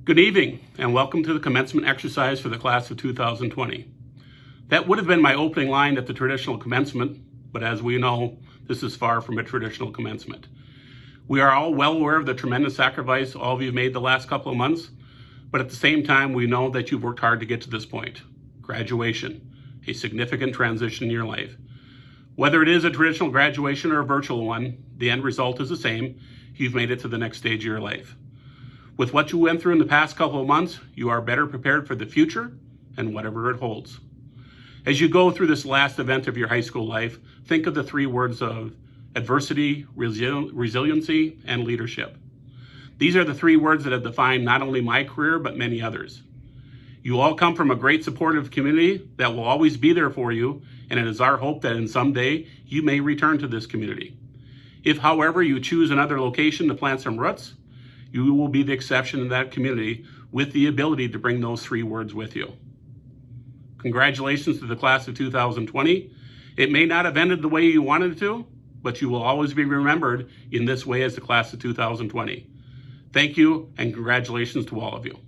Good evening, and welcome to the commencement exercise for the class of 2020. That would have been my opening line at the traditional commencement, but as we know, this is far from a traditional commencement. We are all well aware of the tremendous sacrifice all of you have made the last couple of months, but at the same time, we know that you've worked hard to get to this point. Graduation, a significant transition in your life. Whether it is a traditional graduation or a virtual one, the end result is the same. You've made it to the next stage of your life. With what you went through in the past couple of months, you are better prepared for the future and whatever it holds. As you go through this last event of your high school life, think of the three words of adversity, resiliency, and leadership. These are the three words that have defined not only my career, but many others. You all come from a great supportive community that will always be there for you, and it is our hope that in some day you may return to this community. If, however, you choose another location to plant some roots, you will be the exception in that community with the ability to bring those three words with you. Congratulations to the class of 2020. It may not have ended the way you wanted it to, but you will always be remembered in this way as the class of 2020. Thank you, and congratulations to all of you.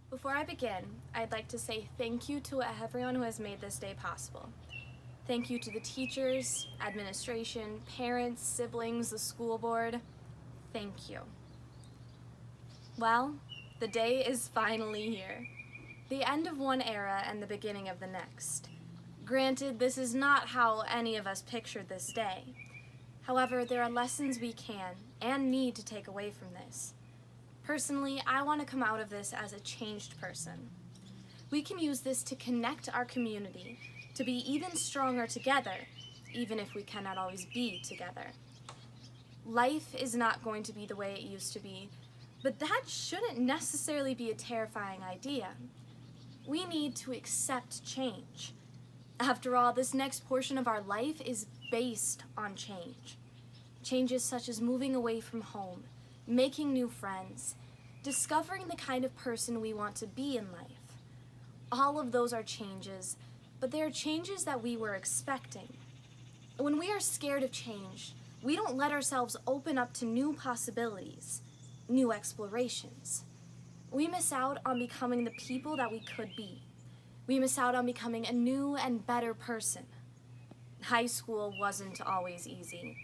Before I begin, I'd like to say thank you to everyone who has made this day possible. Thank you to the teachers, administration, parents, siblings, the school board. Thank you. Well, the day is finally here. The end of one era and the beginning of the next. Granted, this is not how any of us pictured this day. However, there are lessons we can and need to take away from this. Personally, I want to come out of this as a changed person. We can use this to connect our community, to be even stronger together, even if we cannot always be together. Life is not going to be the way it used to be, but that shouldn't necessarily be a terrifying idea. We need to accept change. After all, this next portion of our life is based on change. Changes such as moving away from home, making new friends, discovering the kind of person we want to be in life. All of those are changes, but they are changes that we were expecting. When we are scared of change, we don't let ourselves open up to new possibilities, new explorations. We miss out on becoming the people that we could be. We miss out on becoming a new and better person. High school wasn't always easy.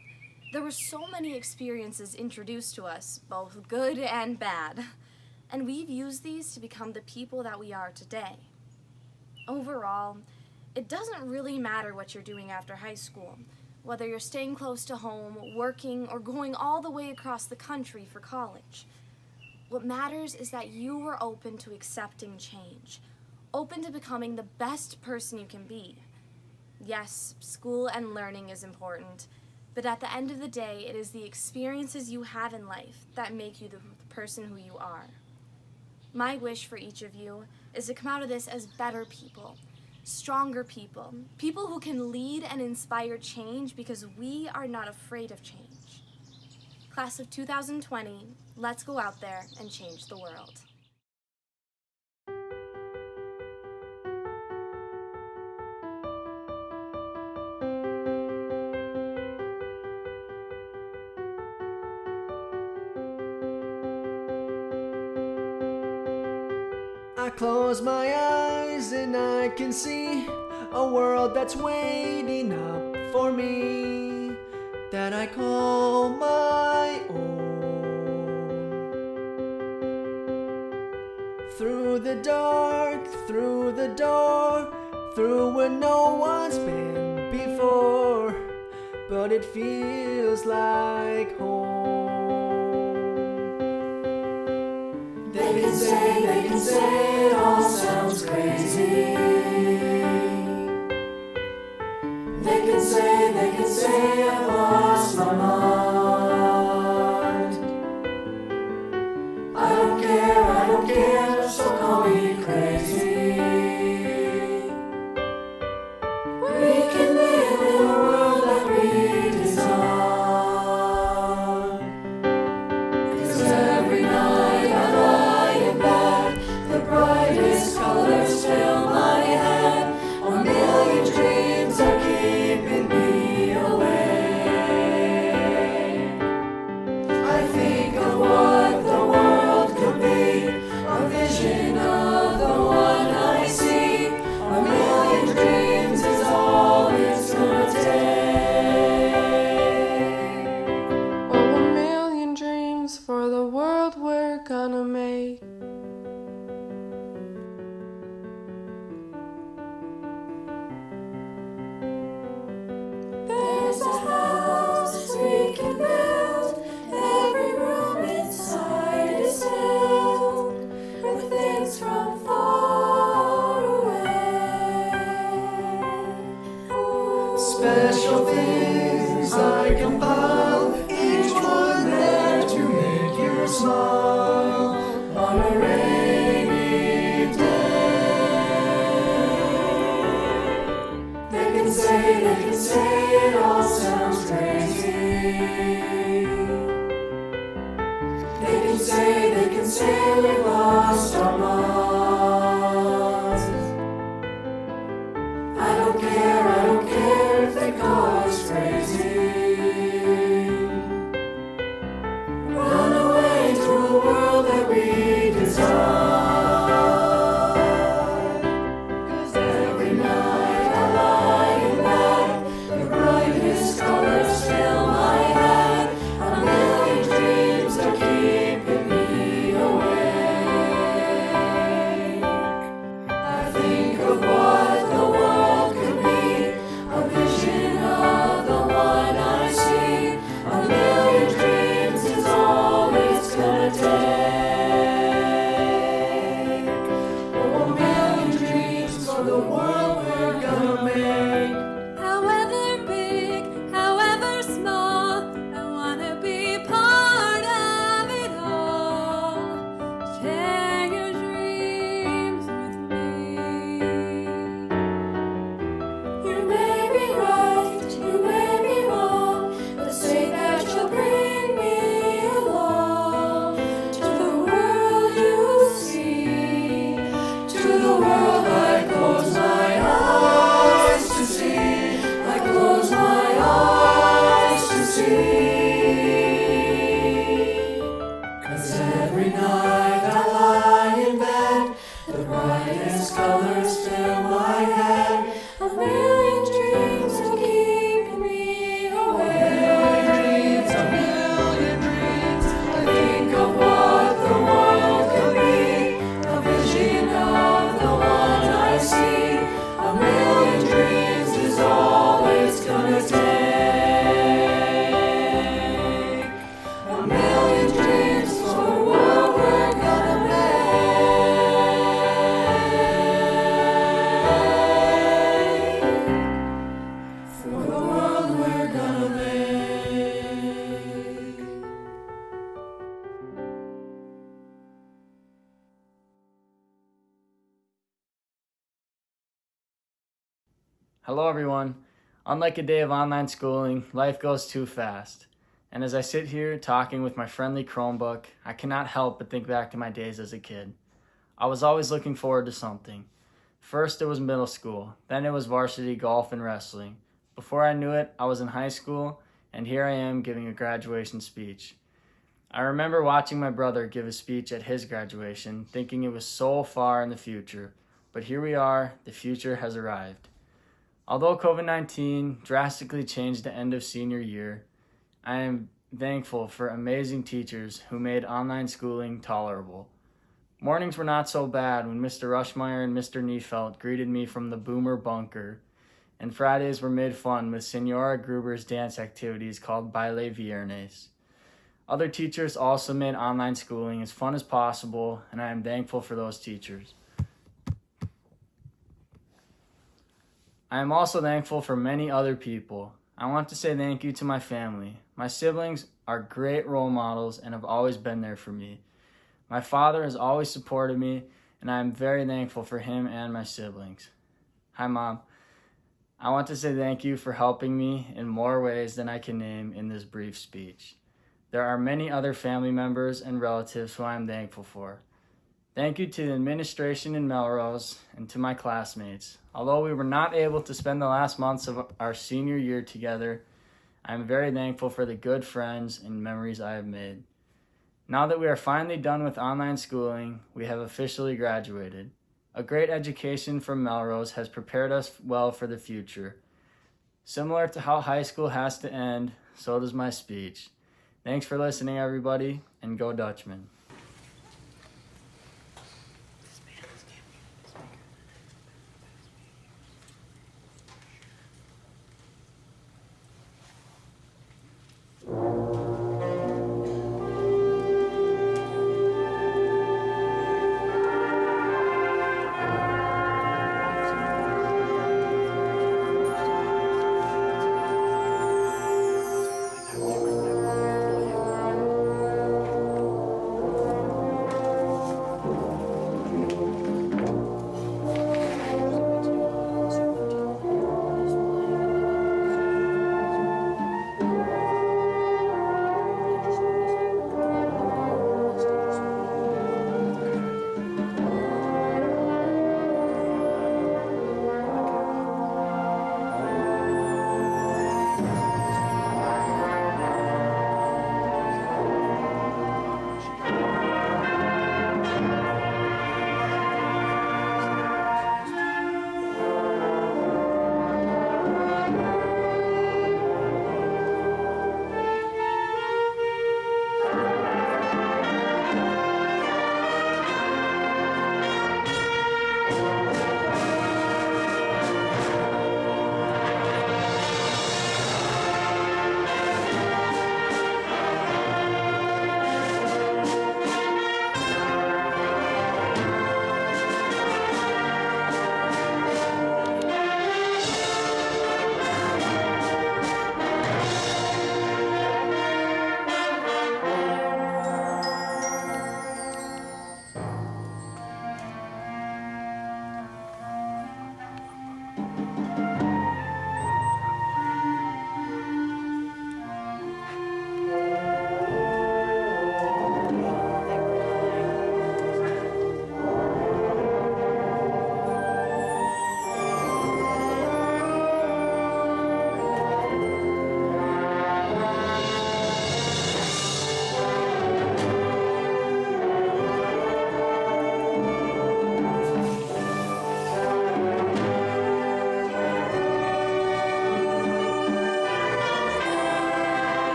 There were so many experiences introduced to us, both good and bad, and we've used these to become the people that we are today. Overall, it doesn't really matter what you're doing after high school, whether you're staying close to home, working, or going all the way across the country for college. What matters is that you were open to accepting change, open to becoming the best person you can be. Yes, school and learning is important, but at the end of the day, it is the experiences you have in life that make you the person who you are. My wish for each of you is to come out of this as better people, stronger people, people who can lead and inspire change because we are not afraid of change. Class of 2020, let's go out there and change the world. I close my eyes and I can see a world that's waiting up for me, that I call my own. Through the dark, through the door, through where no one's been before, but it feels like home. They can say it all sounds crazy. crazy. We can live in a world that we design. 'Cause every night I lie in bed, the brightest colors fill my head. A million dreams are keeping me awake. I think of what the world could be, a vision of the one I see. A million dreams is all it's gonna take. Oh, a million dreams for the world we're gonna make. There's a house we can build, every room inside is filled with things from far away. Special things I compile, each one there to make you smile on a rainy day. They can say it all sounds crazy. They can say we've lost our minds. I don't care if they call us crazy. Run away to a world that we design. 'Cause every night I lie in bed, the brightest colors fill my head. A million dreams are keeping me awake. I think of what the world could be, a vision of the one I see. A million dreams is all it's gonna take. Oh, a million dreams for the world we're gonna make. However big, however small, I wanna be part of it all. Share your dreams with me. You may be right, you may be wrong, but say that you'll bring me along to the world you see, to the world I close my eyes to see, I close my eyes to see. 'Cause every night I lie in bed, the brightest colors fill my head. A million dreams are keeping me awake. A million dreams. I think of what the world could be, a vision of the one I see. A million dreams is all it's gonna take. A million dreams for the world we're gonna make. For the world we're gonna make. Hello everyone. Unlike a day of online schooling, life goes too fast. And as I sit here talking with my friendly Chromebook, I cannot help but think back to my days as a kid. I was always looking forward to something. First it was middle school, then it was varsity golf and wrestling. Before I knew it, I was in high school, and here I am giving a graduation speech. I remember watching my brother give a speech at his graduation, thinking it was so far in the future. But here we are, the future has arrived. Although COVID-19 drastically changed the end of senior year, I am thankful for amazing teachers who made online schooling tolerable. Mornings were not so bad when Mr. Rushmeyer and Mr. Neufeld greeted me from the boomer bunker, and Fridays were made fun with Senora Gruber's dance activities called Baile Viernes. Other teachers also made online schooling as fun as possible, and I am thankful for those teachers. I am also thankful for many other people. I want to say thank you to my family. My siblings are great role models and have always been there for me. My father has always supported me, and I am very thankful for him and my siblings. Hi, Mom. I want to say thank you for helping me in more ways than I can name in this brief speech. There are many other family members and relatives who I am thankful for. Thank you to the administration in Melrose and to my classmates. Although we were not able to spend the last months of our senior year together, I am very thankful for the good friends and memories I have made. Now that we are finally done with online schooling, we have officially graduated. A great education from Melrose has prepared us well for the future. Similar to how high school has to end, so does my speech. Thanks for listening, everybody, and go Dutchman.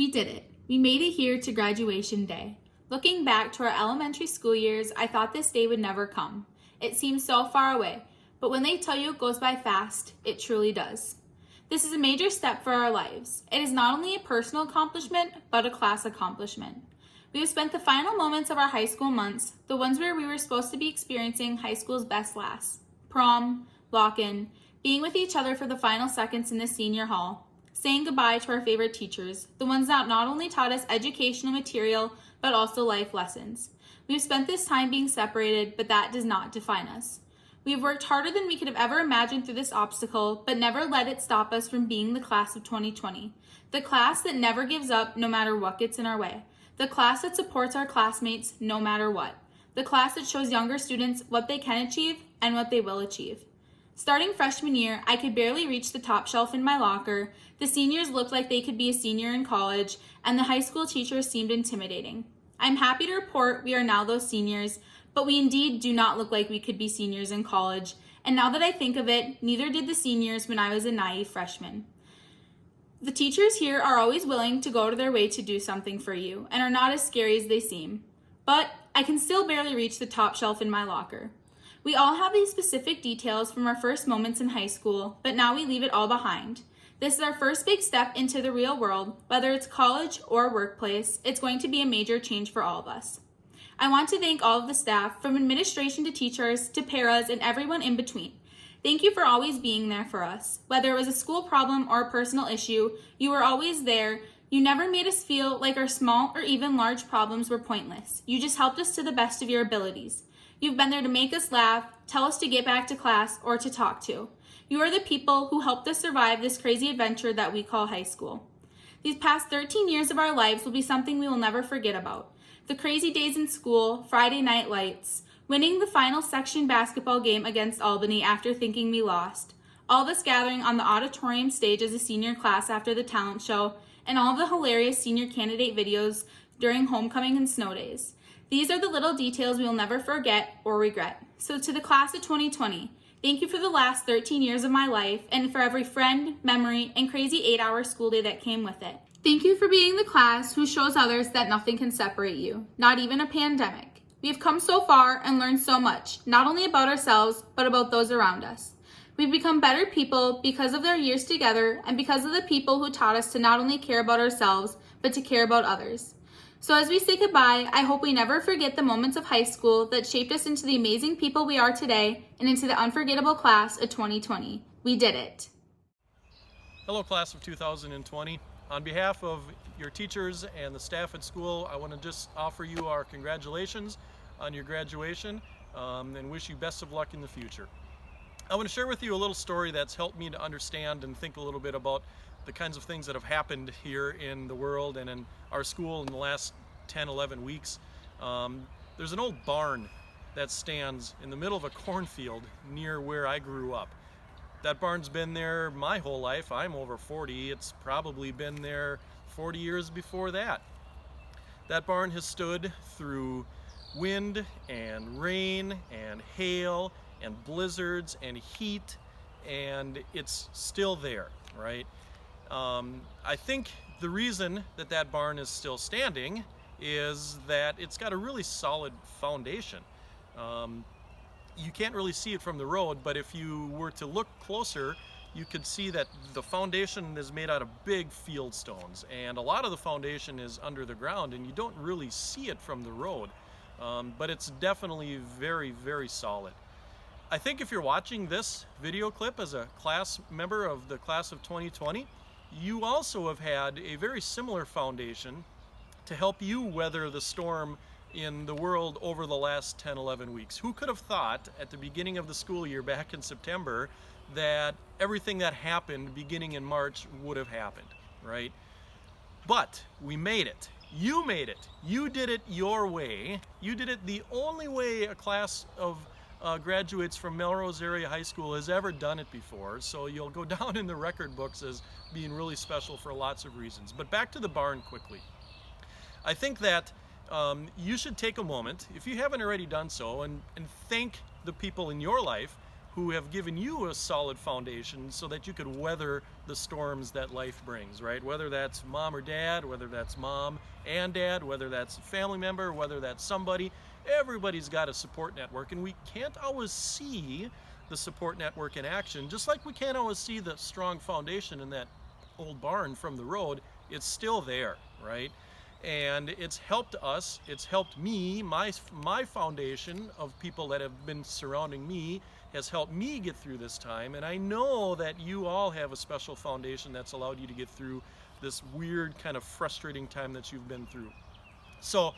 We did it. We made it here to graduation day. Looking back to our elementary school years, I thought this day would never come. It seems so far away, but when they tell you it goes by fast, it truly does. This is a major step for our lives. It is not only a personal accomplishment, but a class accomplishment. We have spent the final moments of our high school months, the ones where we were supposed to be experiencing high school's best laughs, prom, lock-in, being with each other for the final seconds in the senior hall, saying goodbye to our favorite teachers, the ones that not only taught us educational material, but also life lessons. We have spent this time being separated, but that does not define us. We have worked harder than we could have ever imagined through this obstacle, but never let it stop us from being the class of 2020. The class that never gives up no matter what gets in our way. The class that supports our classmates no matter what. The class that shows younger students what they can achieve and what they will achieve. Starting freshman year, I could barely reach the top shelf in my locker, the seniors looked like they could be a senior in college, and the high school teachers seemed intimidating. I'm happy to report we are now those seniors, but we indeed do not look like we could be seniors in college, and now that I think of it, neither did the seniors when I was a naive freshman. The teachers here are always willing to go to their way to do something for you, and are not as scary as they seem. But I can still barely reach the top shelf in my locker. We all have these specific details from our first moments in high school, but now we leave it all behind. This is our first big step into the real world. Whether it's college or workplace, it's going to be a major change for all of us. I want to thank all of the staff, from administration to teachers to paras and everyone in between. Thank you for always being there for us. Whether it was a school problem or a personal issue, you were always there. You never made us feel like our small or even large problems were pointless. You just helped us to the best of your abilities. You've been there to make us laugh, tell us to get back to class, or to talk to. You are the people who helped us survive this crazy adventure that we call high school. These past 13 years of our lives will be something we will never forget about. The crazy days in school, Friday night lights, winning the final section basketball game against Albany after thinking we lost, all of us gathering on the auditorium stage as a senior class after the talent show, and all of the hilarious senior candidate videos during homecoming and snow days. These are the little details we will never forget or regret. So to the class of 2020, thank you for the last 13 years of my life and for every friend, memory, and crazy 8-hour school day that came with it. Thank you for being the class who shows others that nothing can separate you, not even a pandemic. We have come so far and learned so much, not only about ourselves, but about those around us. We've become better people because of their years together and because of the people who taught us to not only care about ourselves, but to care about others. So as we say goodbye, I hope we never forget the moments of high school that shaped us into the amazing people we are today and into the unforgettable class of 2020. We did it. Hello, class of 2020. On behalf of your teachers and the staff at school, I want to just offer you our congratulations on your graduation and wish you best of luck in the future. I want to share with you a little story that's helped me to understand and think a little bit about the kinds of things that have happened here in the world and in our school in the last 10-11 weeks. There's an old barn that stands in the middle of a cornfield near where I grew up. That barn's been there my whole life. I'm over 40. It's probably been there 40 years before that. That barn has stood through wind and rain and hail and blizzards and heat, and it's still there, right? I think the reason that that barn is still standing is that it's got a really solid foundation. You can't really see it from the road, but if you were to look closer, you could see that the foundation is made out of big field stones, and a lot of the foundation is under the ground, and you don't really see it from the road, but it's definitely very, very solid. I think if you're watching this video clip as a class member of the class of 2020, you also have had a very similar foundation to help you weather the storm in the world over the last 10-11 weeks. Who could have thought at the beginning of the school year back in September that everything that happened beginning in March would have happened, right? But we made it. You made it. You did it your way. You did it the only way a class of graduates from Melrose Area High School has ever done it before, so you'll go down in the record books as being really special for lots of reasons. But back to the barn quickly. I think that you should take a moment, if you haven't already done so, and thank the people in your life who have given you a solid foundation so that you could weather the storms that life brings, right? Whether that's mom or dad, whether that's mom and dad, whether that's a family member, whether that's somebody, everybody's got a support network, and we can't always see the support network in action, just like we can't always see the strong foundation in that old barn from the road. It's still there, right? And it's helped us, it's helped me, my foundation of people that have been surrounding me has helped me get through this time, and I know that you all have a special foundation that's allowed you to get through this weird kind of frustrating time that you've been through. So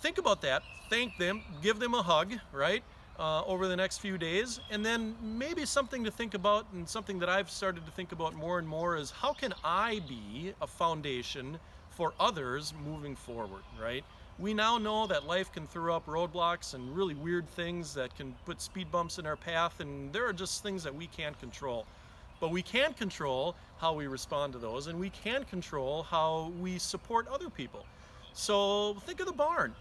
think about that, thank them, give them a hug, right, over the next few days. And then maybe something to think about, and something that I've started to think about more and more, is how can I be a foundation for others moving forward, right? We now know that life can throw up roadblocks and really weird things that can put speed bumps in our path, and there are just things that we can't control. But we can control how we respond to those, and we can control how we support other people. So think of the barn.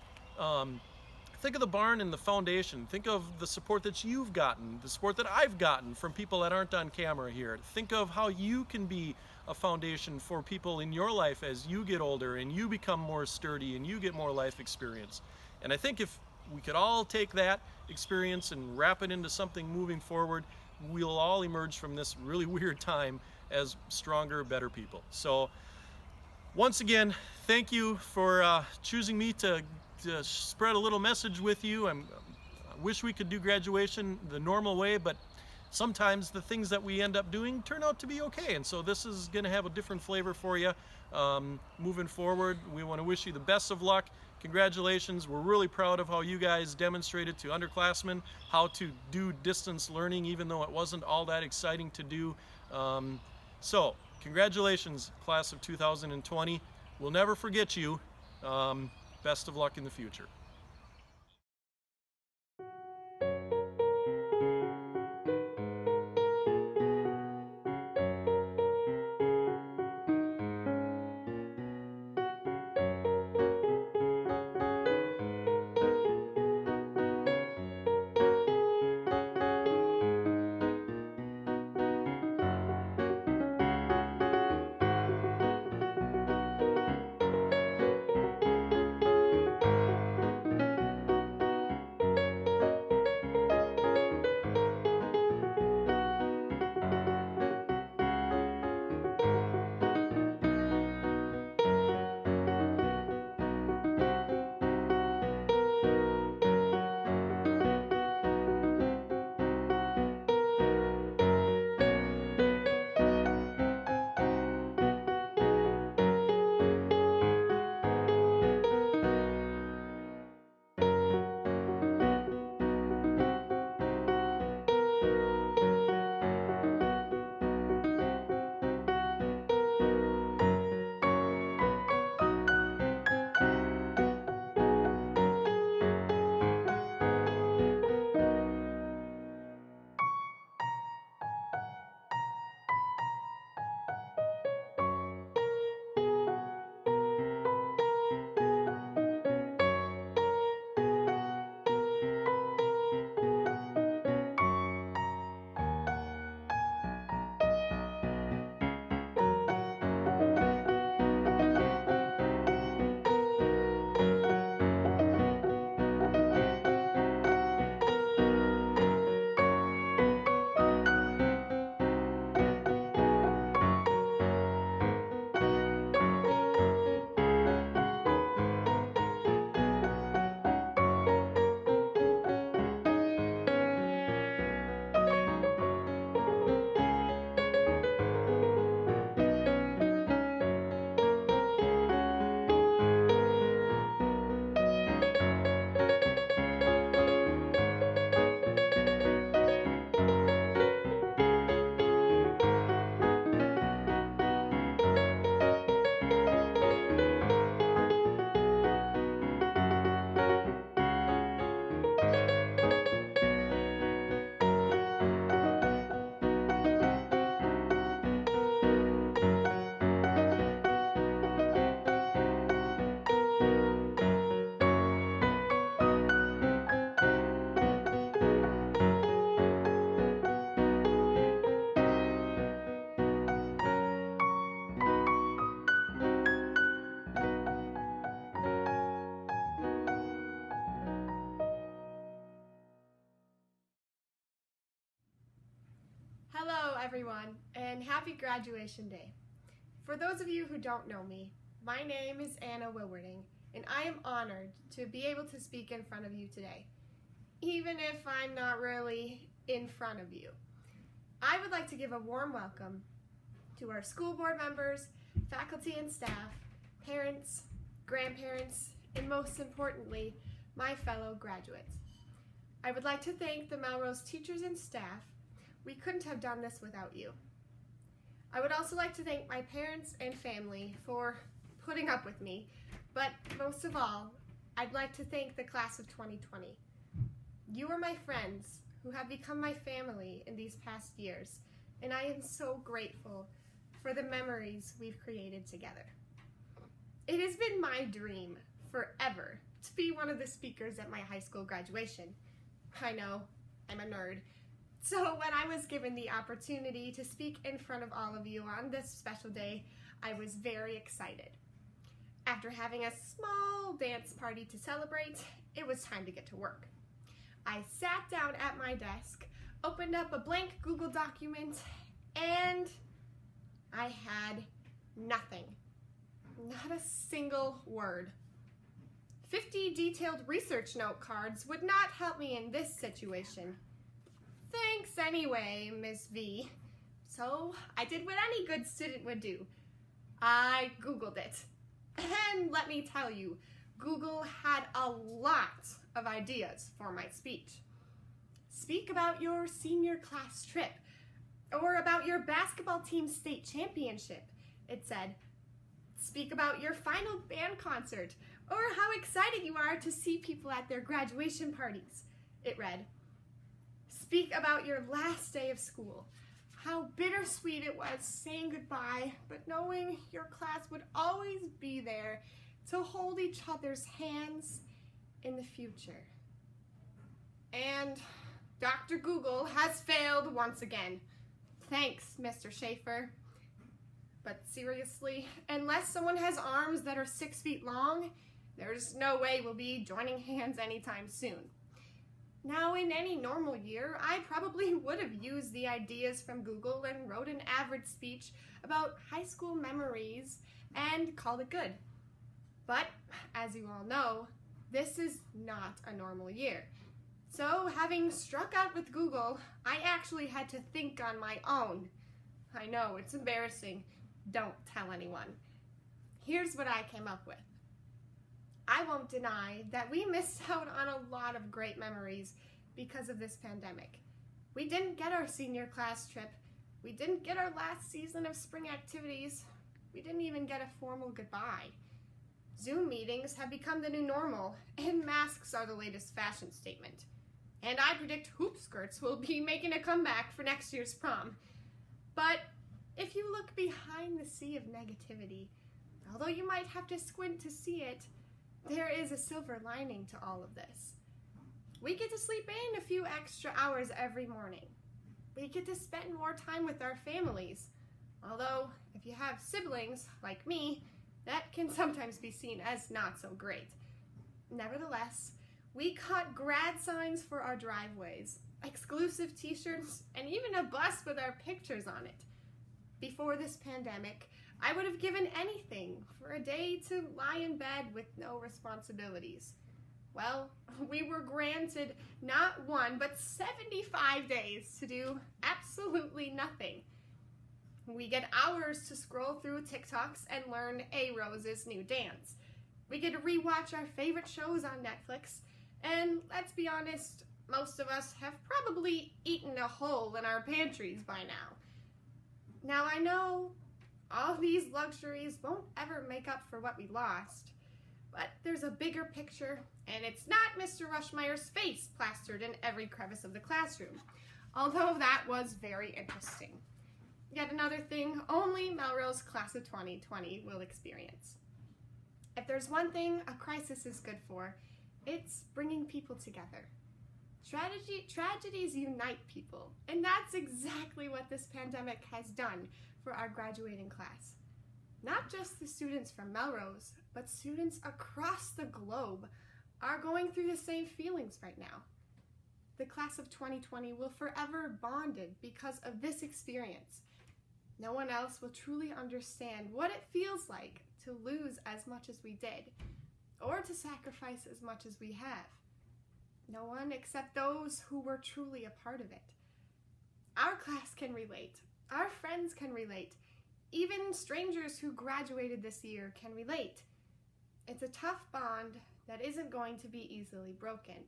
Think of the barn and the foundation. Think of the support that you've gotten, the support that I've gotten from people that aren't on camera here. Think of how you can be a foundation for people in your life as you get older and you become more sturdy and you get more life experience. And I think if we could all take that experience and wrap it into something moving forward, we'll all emerge from this really weird time as stronger, better people. So once again, thank you for choosing me to spread a little message with you. I wish we could do graduation the normal way, but sometimes the things that we end up doing turn out to be okay. And so this is going to have a different flavor for you moving forward. We want to wish you the best of luck. Congratulations. We're really proud of how you guys demonstrated to underclassmen how to do distance learning, even though it wasn't all that exciting to do. So congratulations, class of 2020. We'll never forget you. Best of luck in the future. everyone, and happy graduation day. For those of you who don't know me, my name is Anna Wilwarding, and I am honored to be able to speak in front of you today, even if I'm not really in front of you. I would like to give a warm welcome to our school board members, faculty and staff, parents, grandparents, and most importantly, my fellow graduates. I would like to thank the Melrose teachers and staff. We couldn't have done this without you. I would also like to thank my parents and family for putting up with me, but most of all, I'd like to thank the class of 2020. You are my friends who have become my family in these past years, and I am so grateful for the memories we've created together. It has been my dream forever to be one of the speakers at my high school graduation. I know, I'm a nerd. So when I was given the opportunity to speak in front of all of you on this special day, I was very excited. After having a small dance party to celebrate, it was time to get to work. I sat down at my desk, opened up a blank Google document, and I had nothing. Not a single word. 50 detailed research note cards would not help me in this situation. Thanks anyway, Miss V. So I did what any good student would do. I Googled it. And let me tell you, Google had a lot of ideas for my speech. Speak about your senior class trip, or about your basketball team's state championship, it said. Speak about your final band concert, or how excited you are to see people at their graduation parties, it read. Speak about your last day of school, how bittersweet it was saying goodbye, but knowing your class would always be there to hold each other's hands in the future. And Dr. Google has failed once again. Thanks, Mr. Schaefer. But seriously, unless someone has arms that are 6 feet long, there's no way we'll be joining hands anytime soon. Now, in any normal year, I probably would have used the ideas from Google and wrote an average speech about high school memories and called it good. But, as you all know, this is not a normal year. So, having struck out with Google, I actually had to think on my own. I know, it's embarrassing. Don't tell anyone. Here's what I came up with. I won't deny that we missed out on a lot of great memories because of this pandemic. We didn't get our senior class trip. We didn't get our last season of spring activities. We didn't even get a formal goodbye. Zoom meetings have become the new normal, and masks are the latest fashion statement. And I predict hoop skirts will be making a comeback for next year's prom. But if you look behind the sea of negativity, although you might have to squint to see it, there is a silver lining to all of this. We get to sleep in a few extra hours every morning. We get to spend more time with our families. Although, if you have siblings, like me, that can sometimes be seen as not so great. Nevertheless, we caught grad signs for our driveways, exclusive t-shirts, and even a bus with our pictures on it. Before this pandemic, I would have given anything for a day to lie in bed with no responsibilities. Well, we were granted not 1, but 75 days to do absolutely nothing. We get hours to scroll through TikToks and learn A-Rose's new dance. We get to rewatch our favorite shows on Netflix, and let's be honest, most of us have probably eaten a hole in our pantries by now. Now I know all these luxuries won't ever make up for what we lost, but there's a bigger picture, and it's not Mr. Rushmeyer's face plastered in every crevice of the classroom, although that was very interesting. Yet another thing only Melrose class of 2020 will experience. If there's one thing a crisis is good for, it's bringing people together. Tragedies unite people, and that's exactly what this pandemic has done for our graduating class. Not just the students from Melrose, but students across the globe are going through the same feelings right now. the class of 2020 will forever bonded because of this experience. No one else will truly understand what it feels like to lose as much as we did, or to sacrifice as much as we have. No one except those who were truly a part of it. Our class can relate. Our friends can relate. Even strangers who graduated this year can relate. It's a tough bond that isn't going to be easily broken.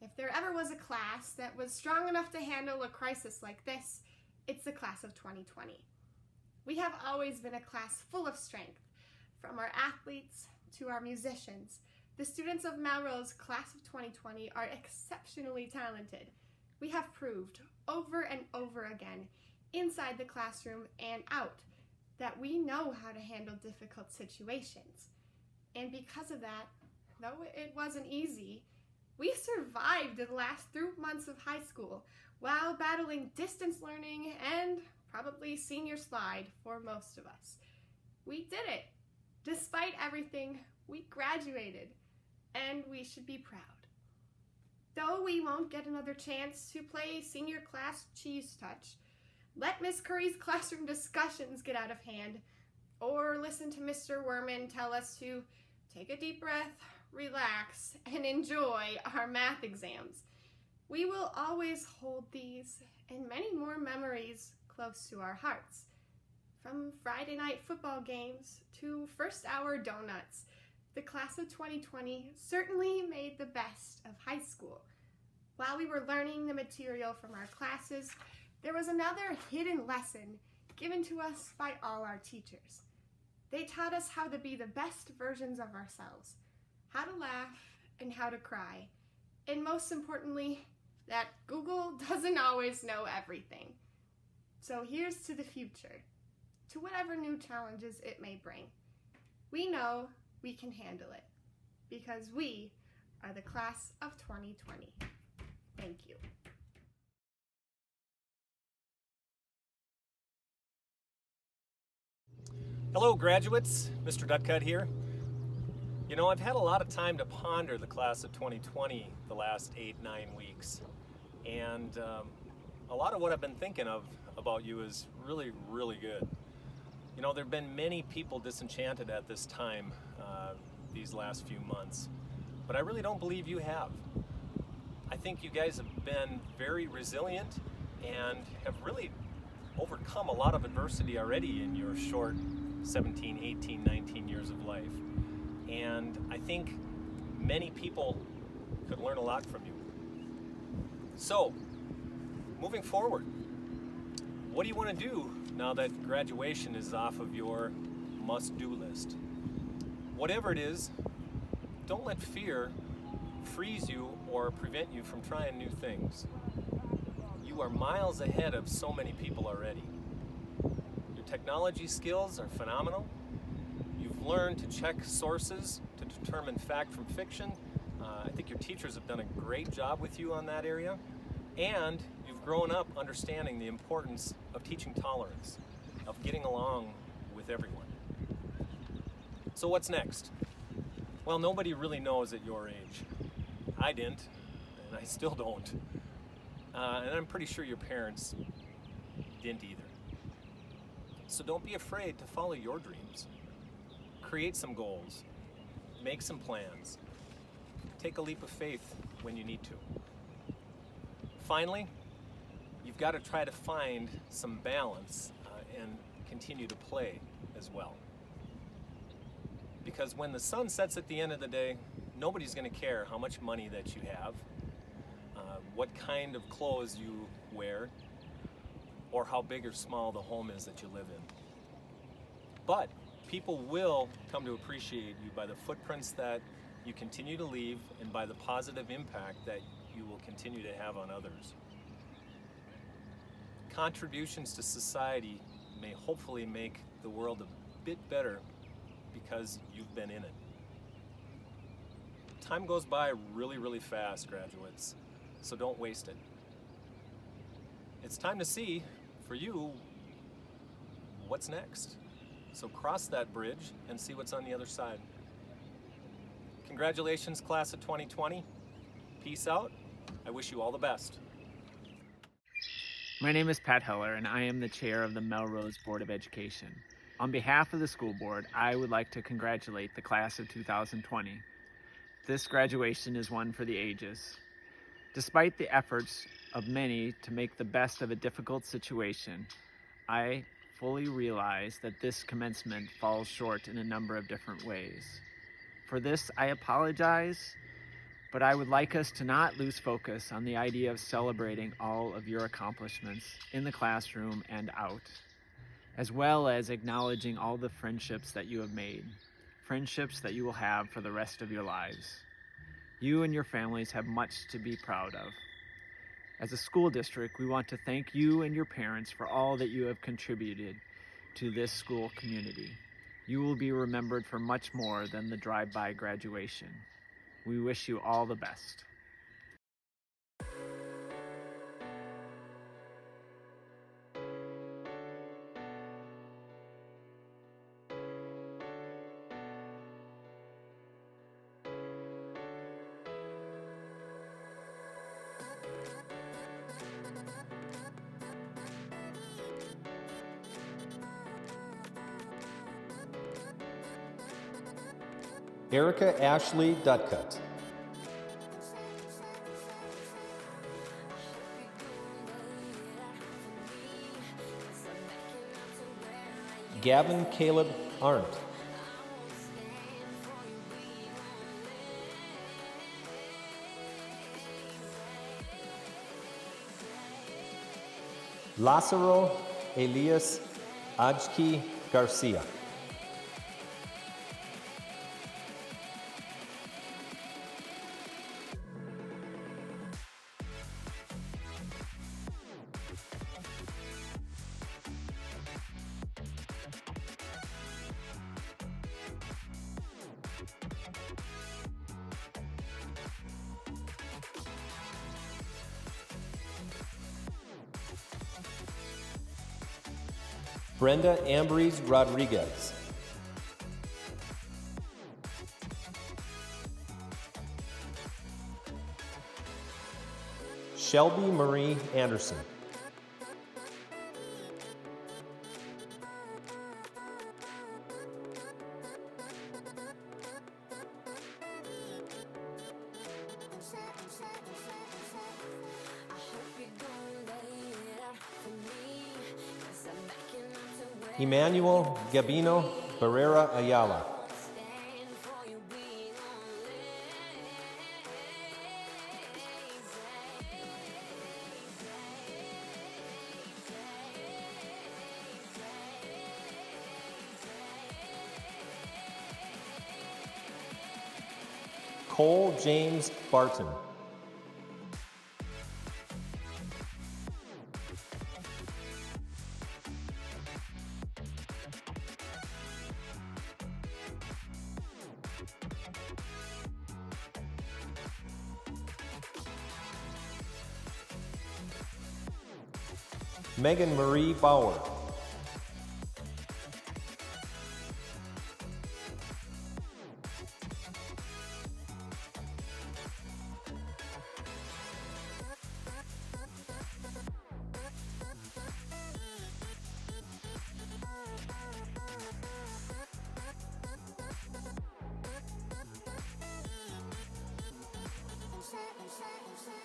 If there ever was a class that was strong enough to handle a crisis like this, it's the class of 2020. We have always been a class full of strength, from our athletes to our musicians. The students of Melrose class of 2020 are exceptionally talented. We have proved over and over again, inside the classroom and out, that we know how to handle difficult situations. And because of that, though it wasn't easy, we survived the last 3 months of high school while battling distance learning and probably senior slide for most of us. We did it. Despite everything, we graduated, and we should be proud. Though we won't get another chance to play senior class cheese touch, let Miss Curry's classroom discussions get out of hand, or listen to Mr. Werman tell us to take a deep breath, relax, and enjoy our math exams. We will always hold these and many more memories close to our hearts. From Friday night football games to first hour donuts, the class of 2020 certainly made the best of high school. While we were learning the material from our classes, there was another hidden lesson given to us by all our teachers. They taught us how to be the best versions of ourselves, how to laugh and how to cry, and most importantly, that Google doesn't always know everything. So here's to the future, to whatever new challenges it may bring. We know we can handle it, because we are the class of 2020. Thank you. Hello graduates, Mr. Dutcutt here. You know, I've had a lot of time to ponder the class of 2020 the last 8-9 weeks. And a lot of what I've been thinking of about you is really, really good. You know, there have been many people disenchanted at this time these last few months, but I really don't believe you have. I think you guys have been very resilient and have really overcome a lot of adversity already in your short 17, 18, 19 years of life. And I think many people could learn a lot from you. So, moving forward, what do you want to do now that graduation is off of your must-do list? Whatever it is, don't let fear freeze you or prevent you from trying new things. You are miles ahead of so many people already. Your technology skills are phenomenal. You've learned to check sources to determine fact from fiction. I think your teachers have done a great job with you on that area. And you've grown up understanding the importance of teaching tolerance, of getting along with everyone. So what's next? Well, nobody really knows at your age. I didn't, and I still don't. And I'm pretty sure your parents didn't either. So don't be afraid to follow your dreams. Create some goals. Make some plans. Take a leap of faith when you need to. Finally, you've got to try to find some balance and continue to play as well. Because when the sun sets at the end of the day, nobody's going to care how much money that you have, what kind of clothes you wear, or how big or small the home is that you live in. But people will come to appreciate you by the footprints that you continue to leave and by the positive impact that you will continue to have on others. Contributions to society may hopefully make the world a bit better because you've been in it. Time goes by really, really fast, graduates, so don't waste it. It's time to see, for you, what's next. So cross that bridge and see what's on the other side. Congratulations, class of 2020. Peace out. I wish you all the best. My name is Pat Heller, and I am the chair of the Melrose Board of Education. On behalf of the school board, I would like to congratulate the class of 2020. This graduation is one for the ages. Despite the efforts of many to make the best of a difficult situation, I fully realize that this commencement falls short in a number of different ways. For this, I apologize, but I would like us to not lose focus on the idea of celebrating all of your accomplishments in the classroom and out, as well as acknowledging all the friendships that you have made, friendships that you will have for the rest of your lives. You and your families have much to be proud of. As a school district, we want to thank you and your parents for all that you have contributed to this school community. You will be remembered for much more than the drive-by graduation. We wish you all the best. Erica Ashley Dutcutt. Gavin Caleb Arndt. Lázaro Elias Ajki Garcia. Brenda Ambrose Rodriguez. Shelby Marie Anderson. Emmanuel Gabino Barrera Ayala. Cole James Barton. Megan Marie Bauer.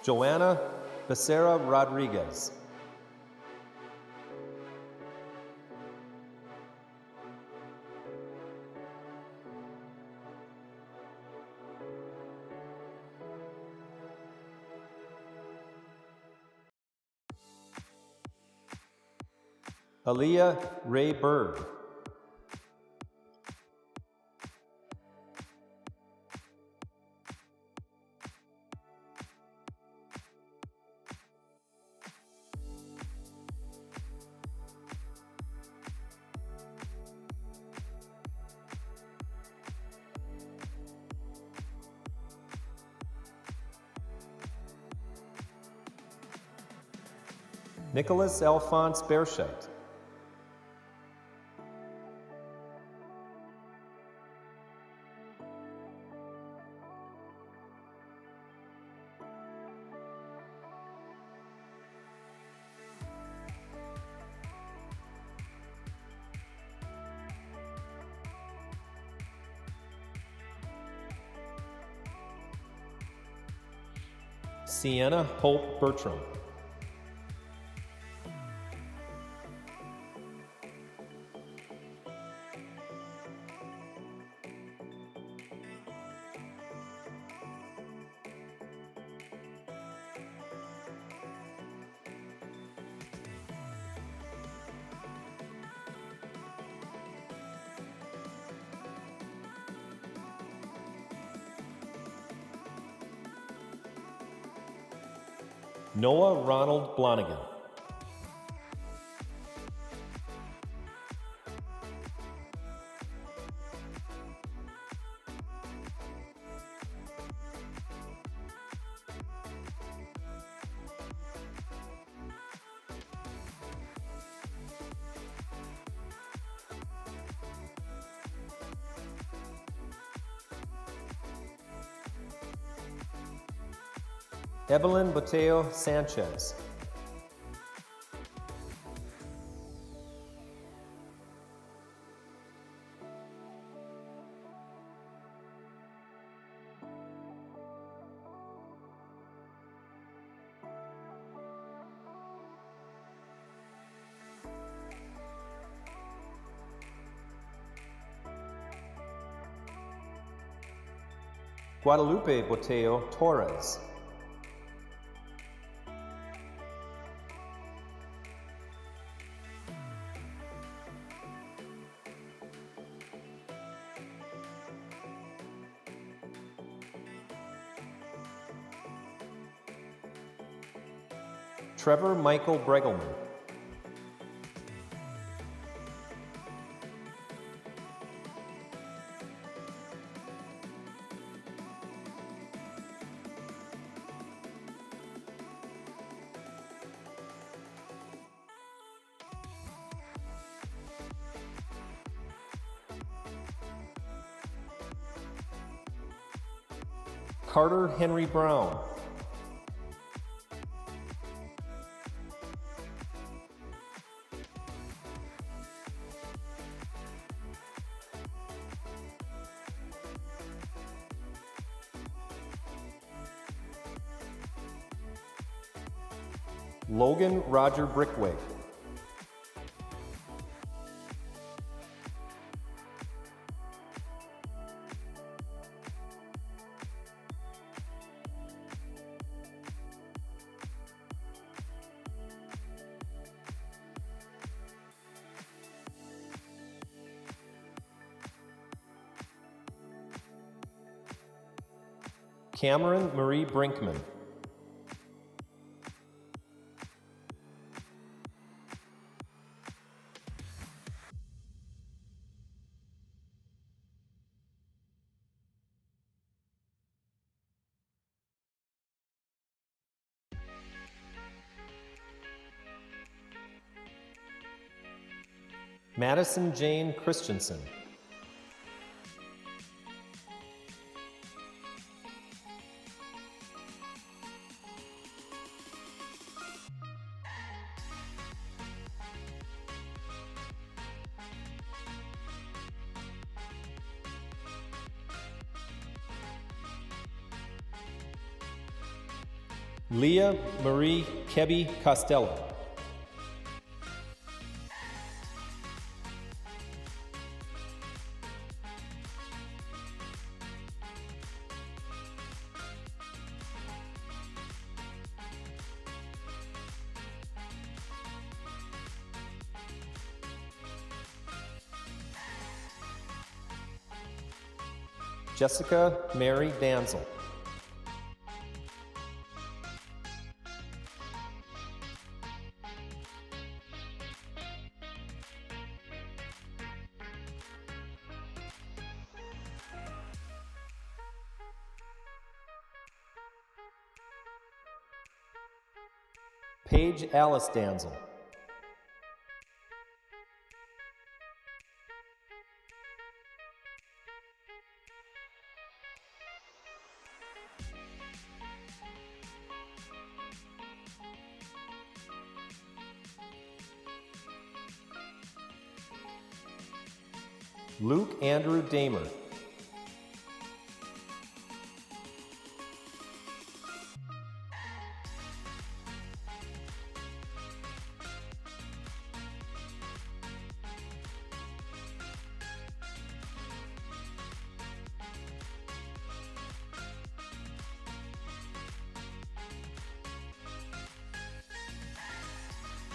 Joanna Becerra Rodriguez. Aaliyah Ray Bird. Nicholas Alphonse Berscheit. Sienna Hope Bertram. Noah Ronald Blonigan. Evelyn Boteo Sanchez. Guadalupe Boteo Torres. Trevor Michael Bregelman. Carter Henry Brown. Logan Roger Brickway. Cameron Marie Brinkman. Madison Jane Christensen. Leah Marie Kebby Costello. Jessica Mary Danzel. Paige Alice Danzel. Luke Andrew Damer.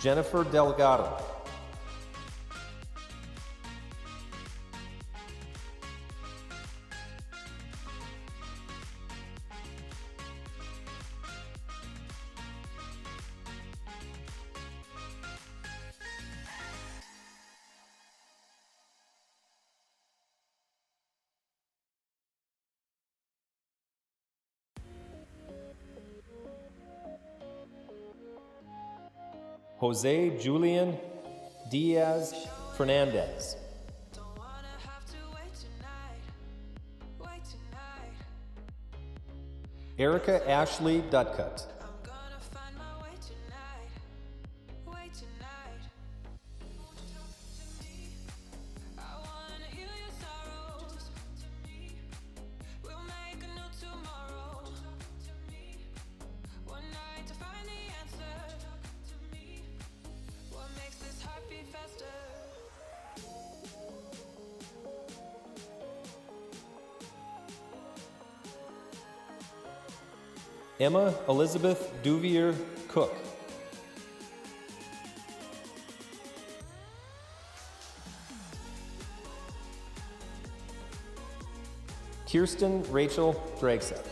Jennifer Delgado. Jose Julian Diaz Fernandez. Erica Ashley Dutcutt. Emma Elizabeth Duvier Cook. Kirsten Rachel Dragset.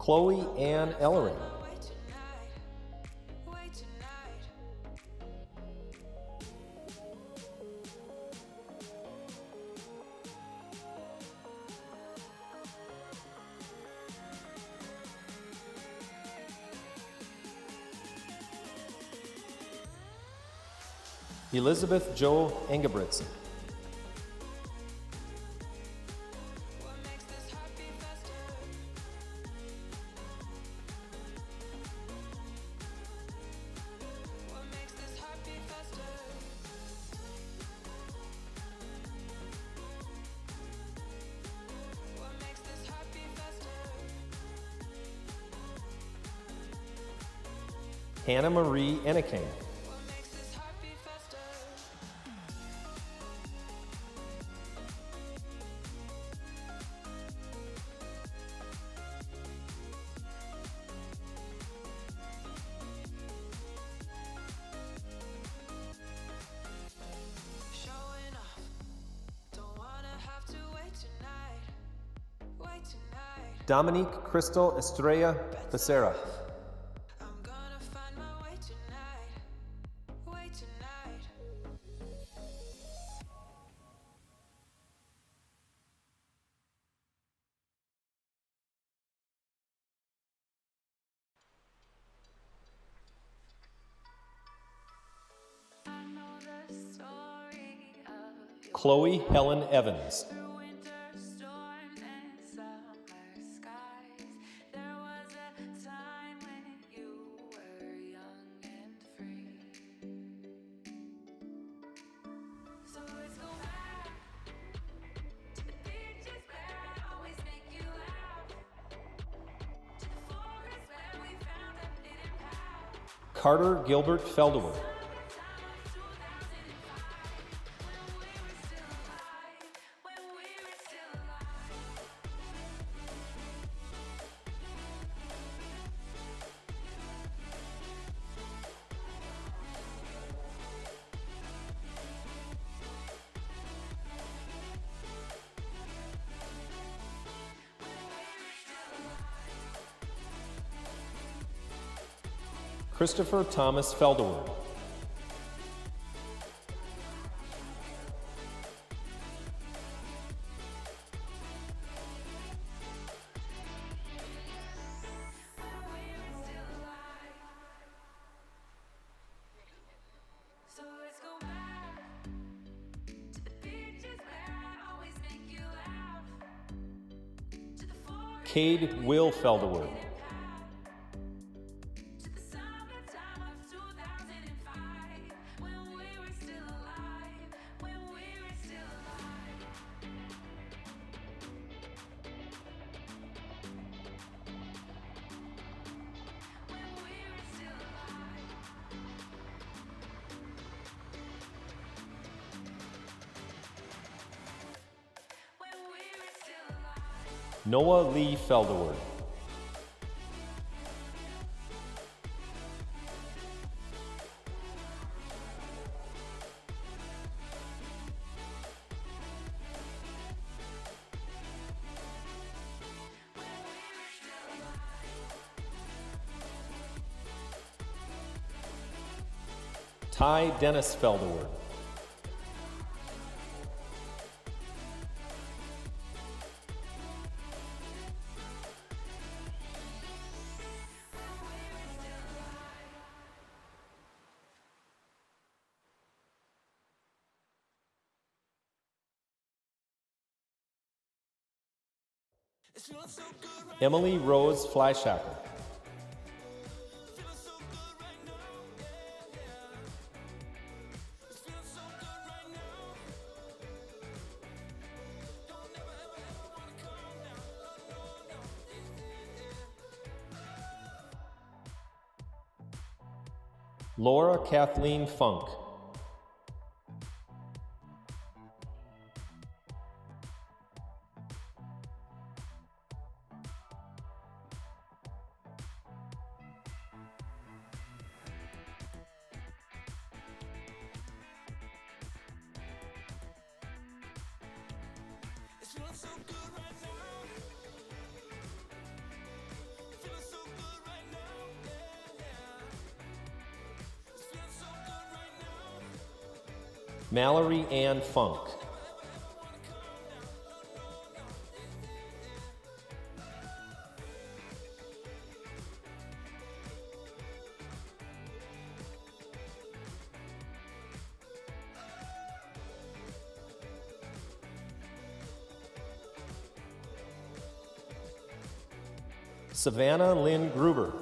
Chloe Ann Ellering. Elizabeth Jo Engebretson. Hannah Marie Enneking. Dominique Crystal Estrella Becerra. Chloe Helen Evans. Carter Gilbert Feldower. Christopher Thomas Feldower. Cade Will Feldower. Noah Lee Feldeward. Ty Dennis Feldeward. Emily Rose Fleischacker. Laura Kathleen Funk. Mallory Ann Funk. Savannah Lynn Gruber.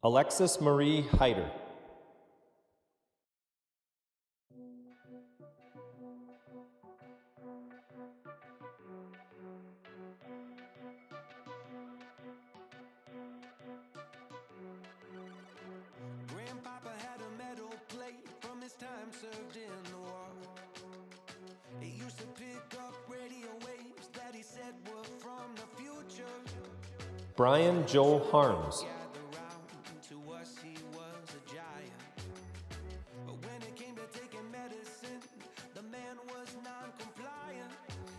Alexis Marie Heider. Grandpapa had a metal plate from his time served in the war. It used to pick up radio waves that he said were from the future. Brian Joe Harms. To us he was a giant. But when it came to taking medicine, the man was non-compliant.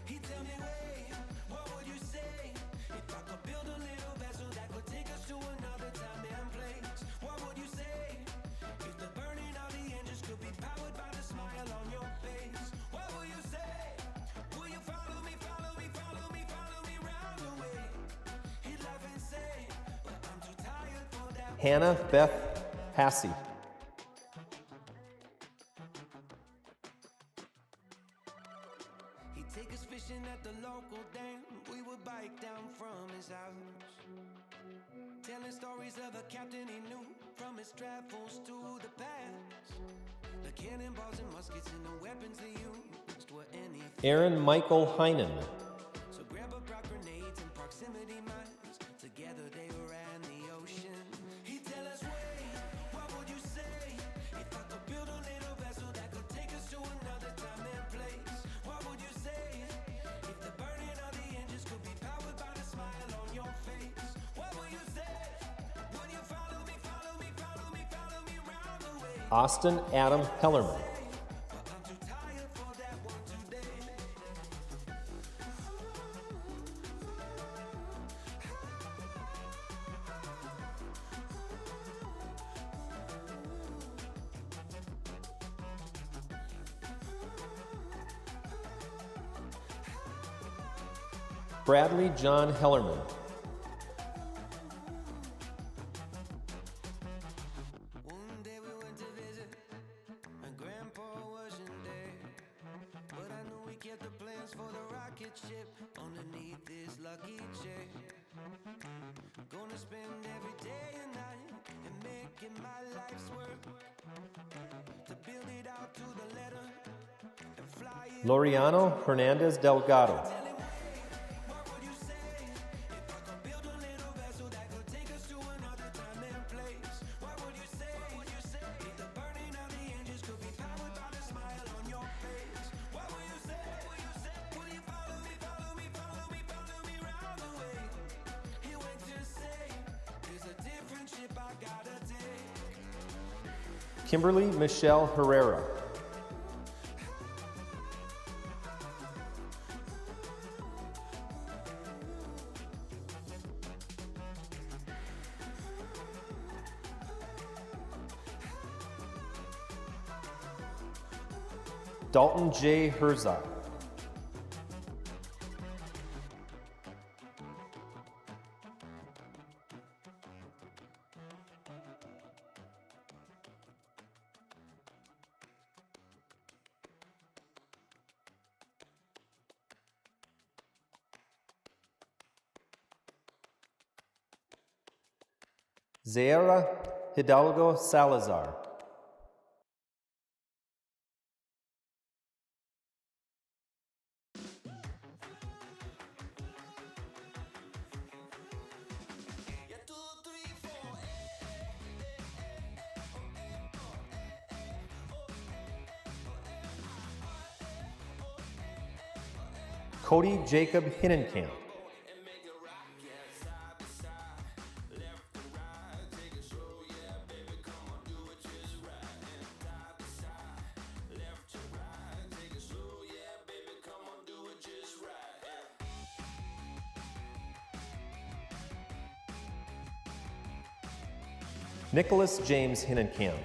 He tell me, wait, what would you say if I could build a little vessel that could take us to another time and place? What would you say if the burning of the engines could be powered by the smile on your face? What will you say? Will you follow me, follow me, follow me, follow me round the way? He'd laugh and say, but I'm too tired for that. Hannah Beth Hassey. He'd take us fishing at the local dam. We would bike down from his house, telling stories of a captain he knew from his travels to the past. The cannonballs and muskets and the weapons they used were anything. Aaron Michael Heinen. So grandpa brought grenades and proximity mines. Together they ran the ocean. He'd tell us, wait, what would you say if I could build a little vessel that could take us to another time and place? What would you say if the burning of the engines could be powered by the smile on your face? What will you say? Would you follow me, follow me, follow me, follow me round the way? Austin Adam Hellerman. Bradley John Hellerman. One day we went to visit, and Grandpa wasn't there. But I knew he kept the plans for the rocket ship underneath his lucky chair. Gonna spend every day and night and making my life's work to build it out Loriano Hernandez Delgado. Kimberly Michelle Herrera. Dalton J. Herzog. Zahra Hidalgo Salazar. Cody Jacob Hinnenkamp. Nicholas James Hinnenkamp.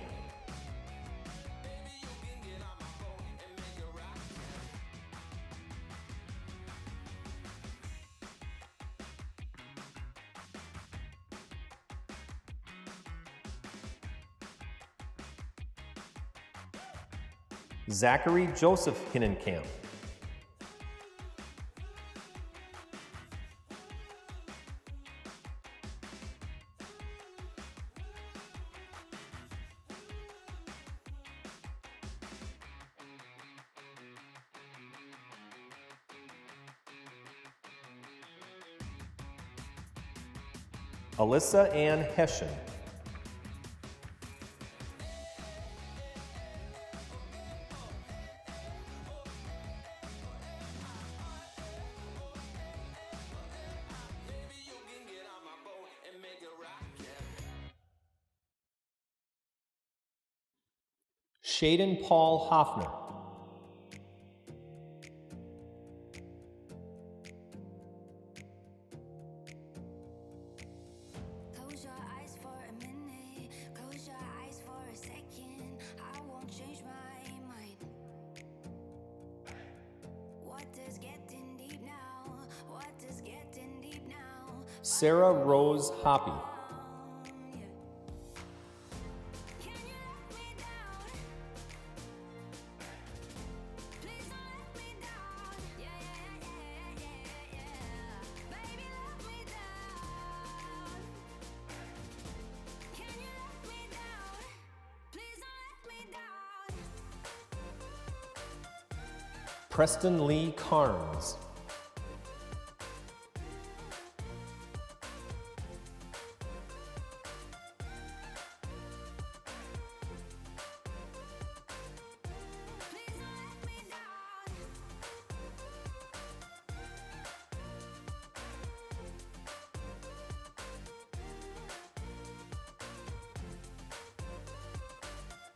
Zachary Joseph Hinnenkamp. Alyssa Ann Hession. Shaden Paul Hoffner. Close your eyes for a minute, close your eyes for a second. I won't change my mind. What is getting deep now? What is getting deep now? Sarah Rose Hoppy. Preston Lee Carnes.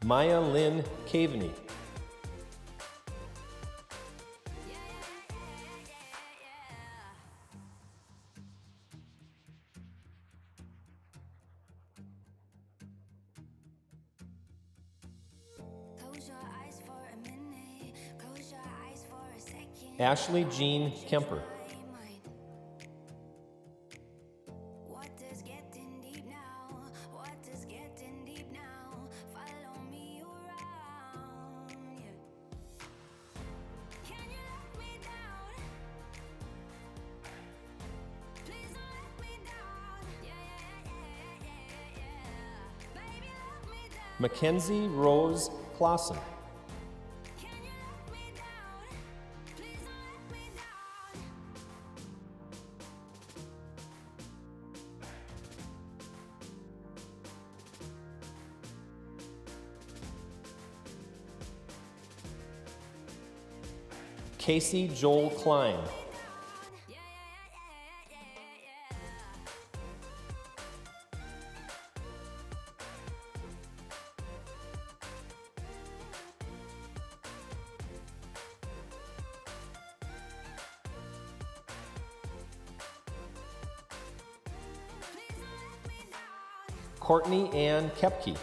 Maya Lynn Caveney. Close your eyes for a minute, close your eyes for a second. Ashley Jean Kemper. What is getting deep now? What is getting deep now? Follow me around. Yeah. Can you let me down? Please don't let me down. Yeah. Baby, let me down. Mackenzie Rose Clausen. Casey Joel Klein. Courtney Ann Kepke.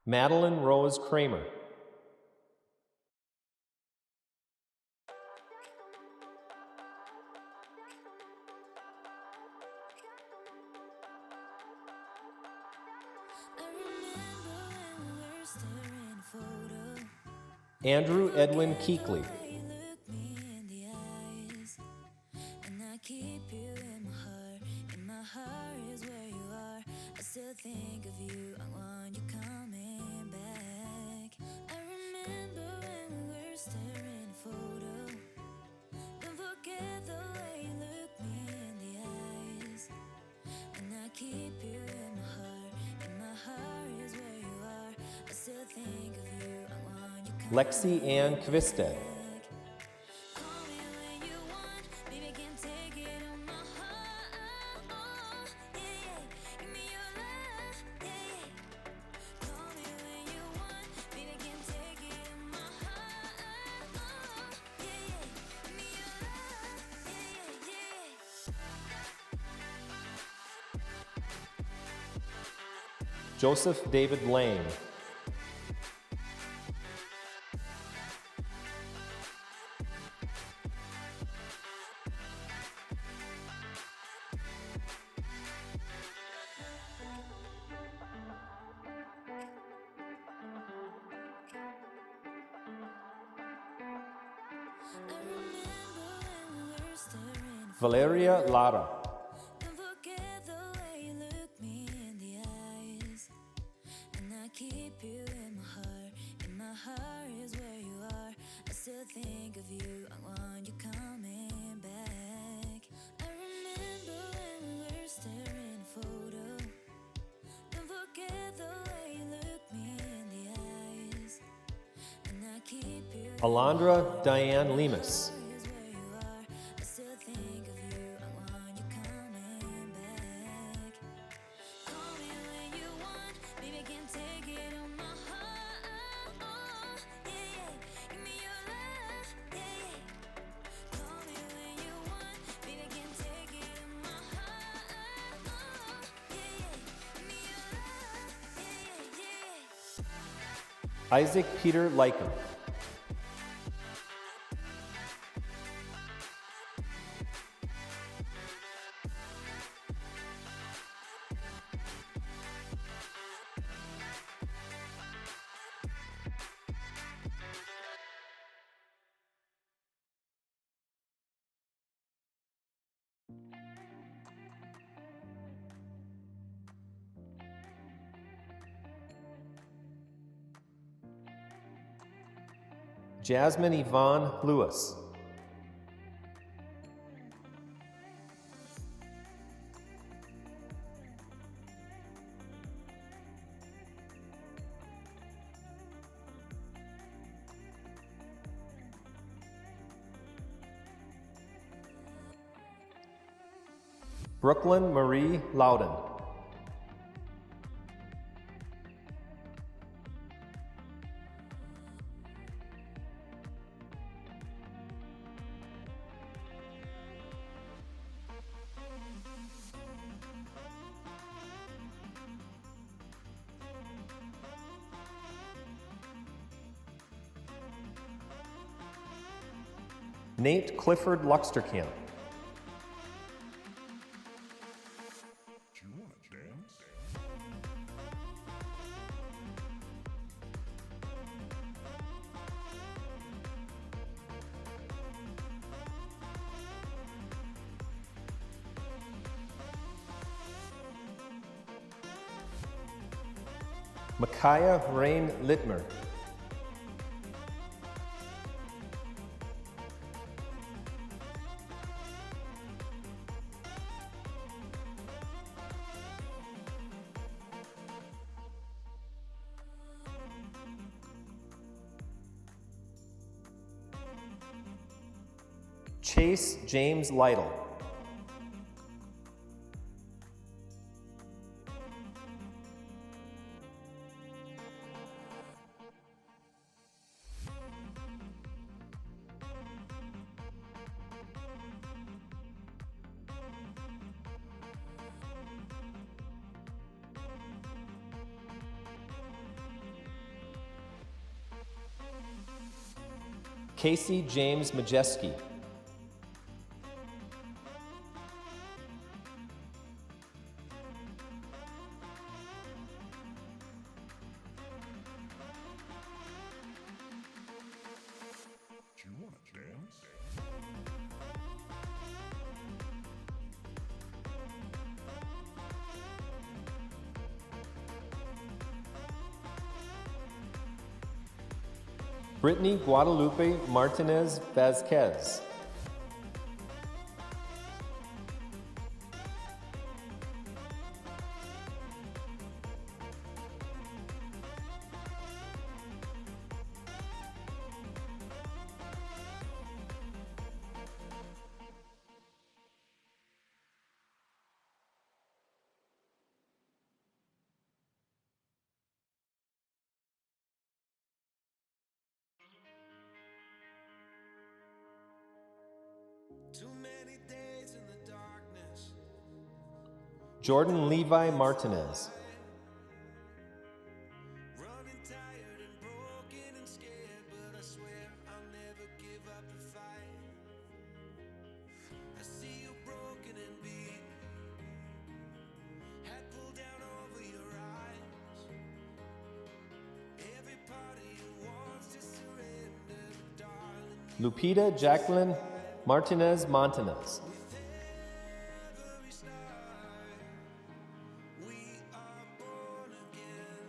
Madeline Rose Kramer. Andrew Edwin Keekley. Lexi Ann Kvisted. Joseph David Lane. Valeria Lara. Alondra Diane Lemus. Isaac Peter Leiker. Jasmine Yvonne Lewis. Brooklyn Marie Loudon. Nate Clifford Luxterkamp. Micaiah Rain Littmer. Chase James Lytle. Casey James Majeski. Do you want to dance? Brittany Guadalupe Martinez Vazquez. Too many days in the darkness. Jordan Levi Martinez. Running tired and broken and scared, but I swear I'll never give up the fight. I see you broken and beat, head pulled down over your eyes. Every part of you wants to surrender, darling. Lupita Jacqueline Martinez Montanez. Every star, we are born again.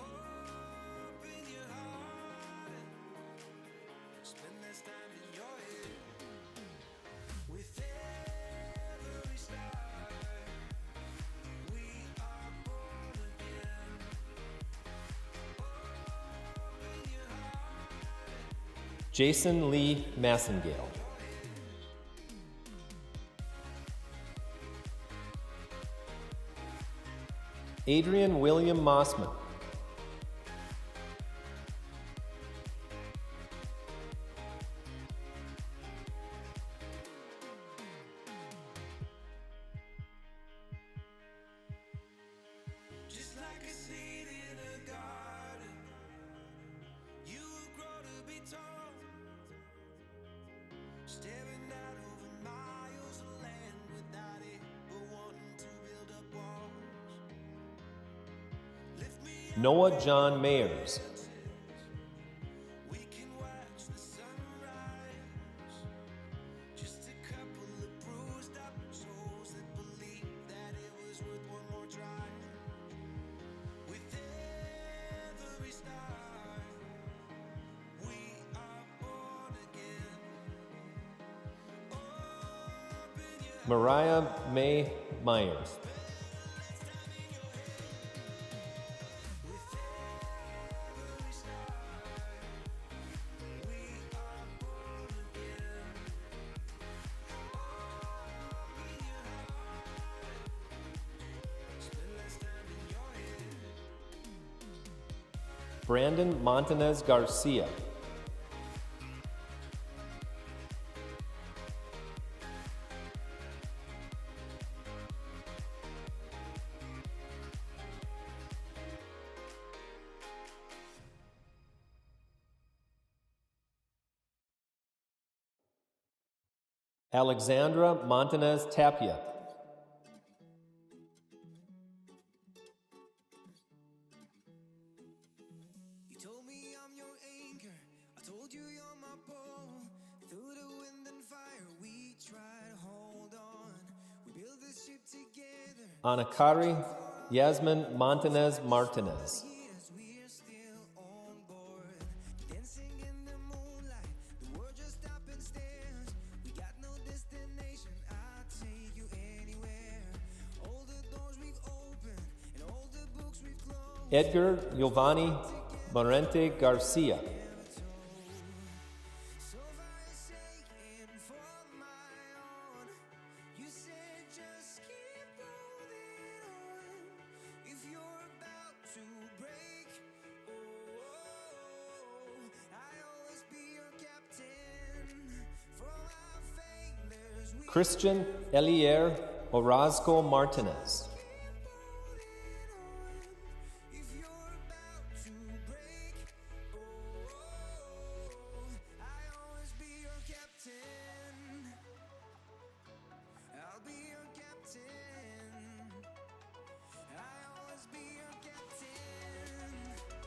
Open your heart and spend less time in your head. With every star, we are born again. Open your heart. Jason Lee Massengale. Adrian William Mossman. Just like a seed in a garden, you will grow to be tall. Staring out over miles of land without it, but wanting to build up walls. Lift me up, Noah John Mayers. we can watch the sunrise. Just a couple of bruised up souls that believe that it was worth one more try. With every star, we are born again. Open your Mariah May Myers. every star, we are born again. Open your heart, spend less time in your head. Brandon Montanez Garcia. Alexandra Montanez Tapia. You told me I'm your anchor, I told you you're my pole. Through the wind and fire, we try to hold on. We build this ship together. Anakari Yasmin Montanez Martinez. Years, we're still on board. Dancing in the moonlight, the world just stop and stares. We got no destination, I'll take you anywhere. All the doors we've opened, and all the books we've closed. Edgar Giovanni Morente Garcia. So far it's safe, Christian Elier Orozco Martinez.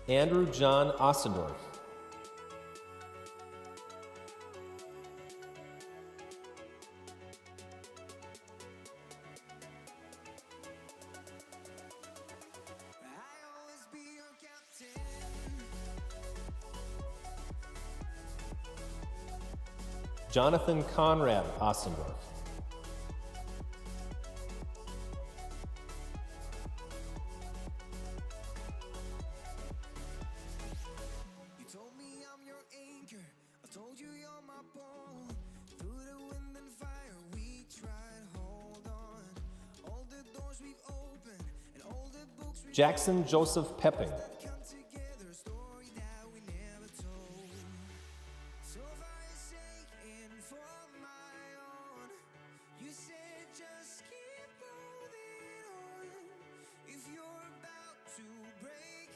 Andrew John Ossendorf. Jonathan Conrad Ossendorf. You told me I'm your anchor. I told you you're my pole. Through the wind and fire, we tried. Hold on. All the doors we've opened and all the books we've Jackson Joseph Pepping. come together. A story that we never told. So for your sake and for my own, you said just keep holding on. If you're about to break,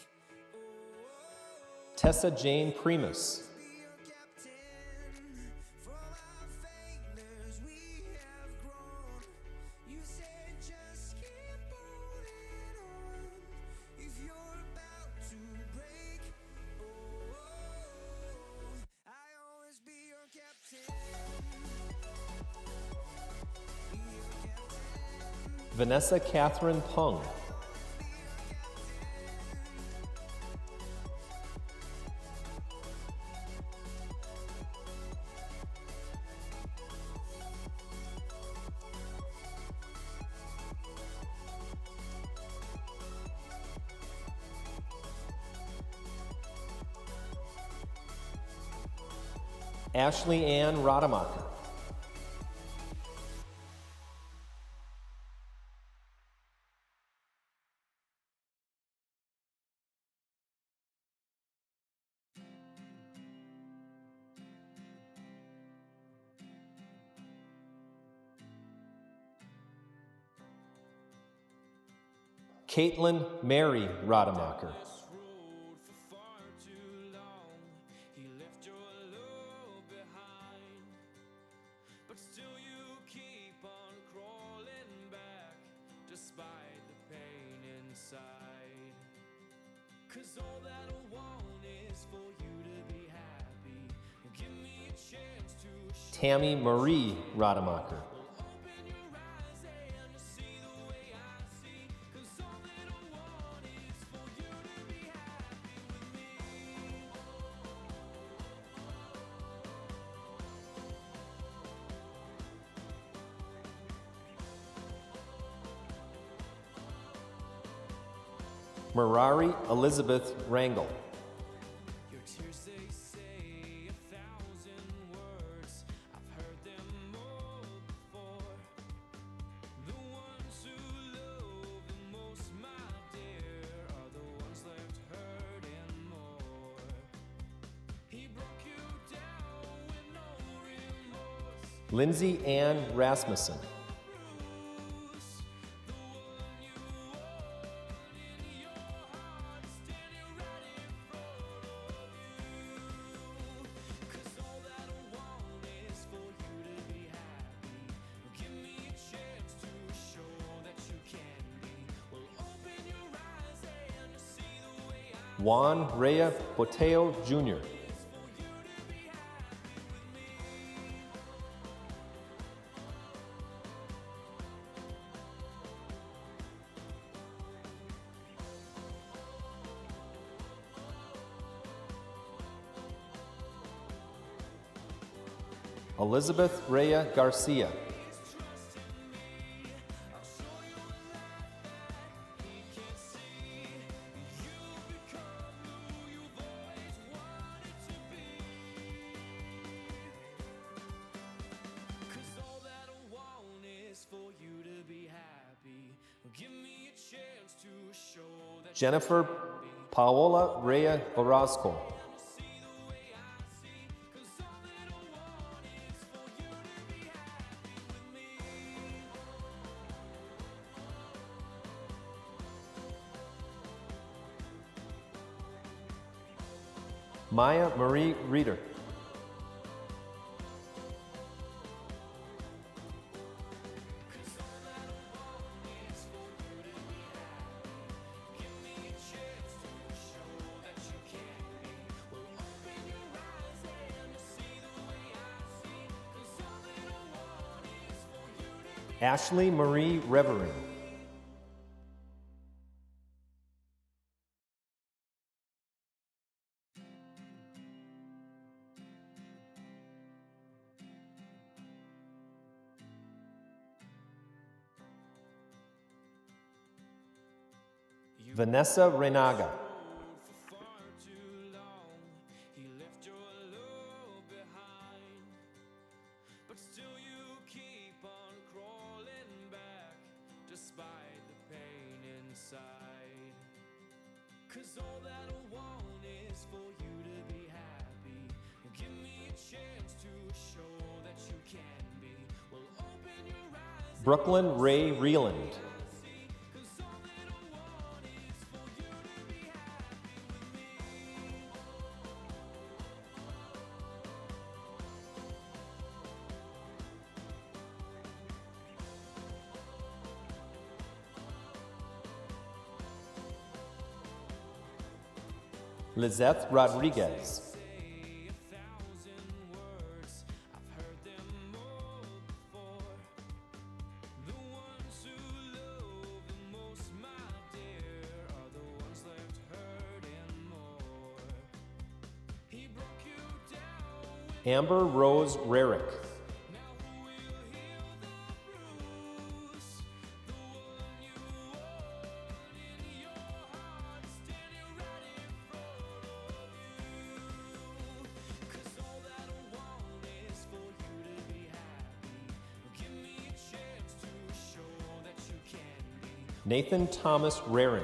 Tessa Jane Primus. Vanessa Catherine Pung. Ashley Ann Rademacher. Caitlin Mary Rademacher. Tammy Marie Rademacher. Merari Elizabeth Rangel. Lindsay Ann Rasmussen. Juan Rea Boteo Jr. Elizabeth Rea Garcia. Jennifer Paola Rea Orozco. Maya Marie Reeder. Ashley Marie Revering. Vanessa Renaga. Brooklyn Ray Reeland. Lizeth Rodriguez. Amber Rose Rarick. Nathan Thomas Raring.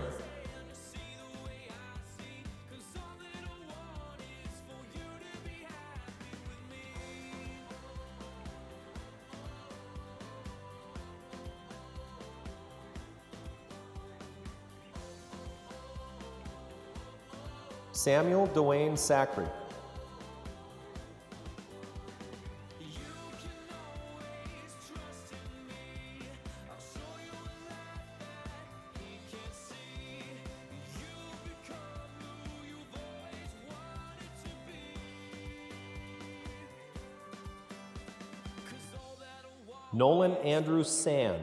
Samuel Dwayne Sacre. Nolan Andrew Sand.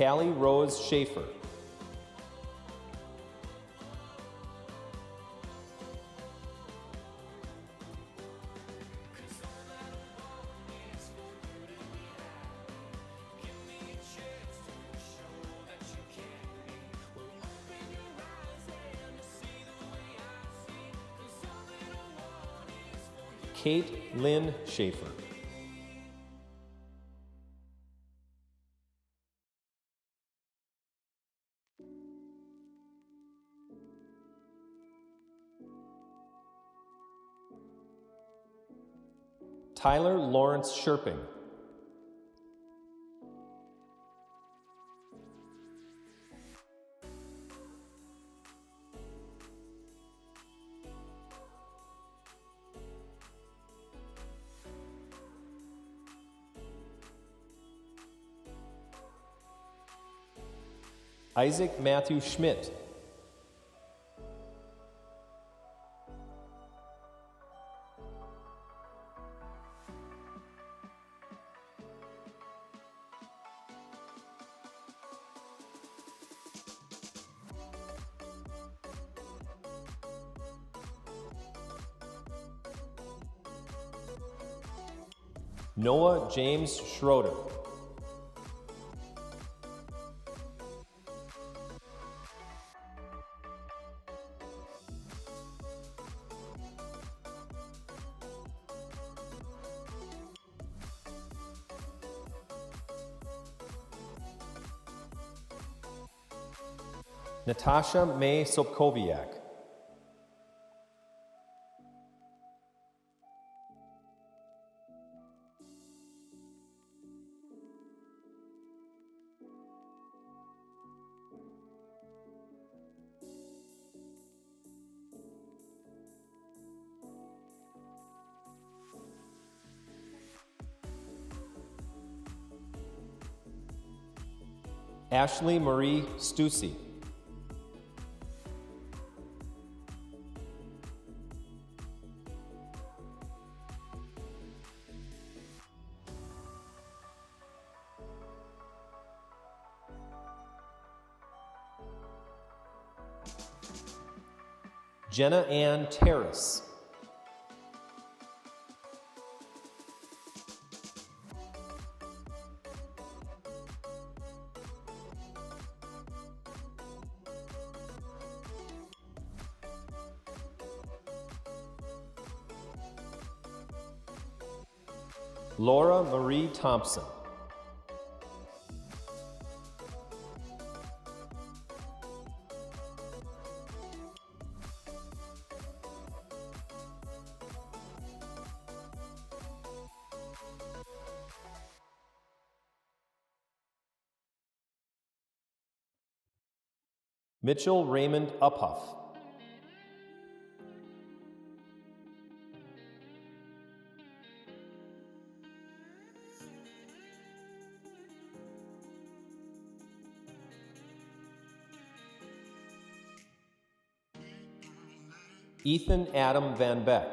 Callie Rose Schaefer. Kate Lynn Schaefer. Tyler Lawrence Sherping. Isaac Matthew Schmidt. Noah James Schroeder. Natasha May Sobkowiak. Ashley Marie Stussy. Jenna Ann Terrace. Laura Marie Thompson. Mitchell Raymond Uphuff. Ethan Adam Van Beck.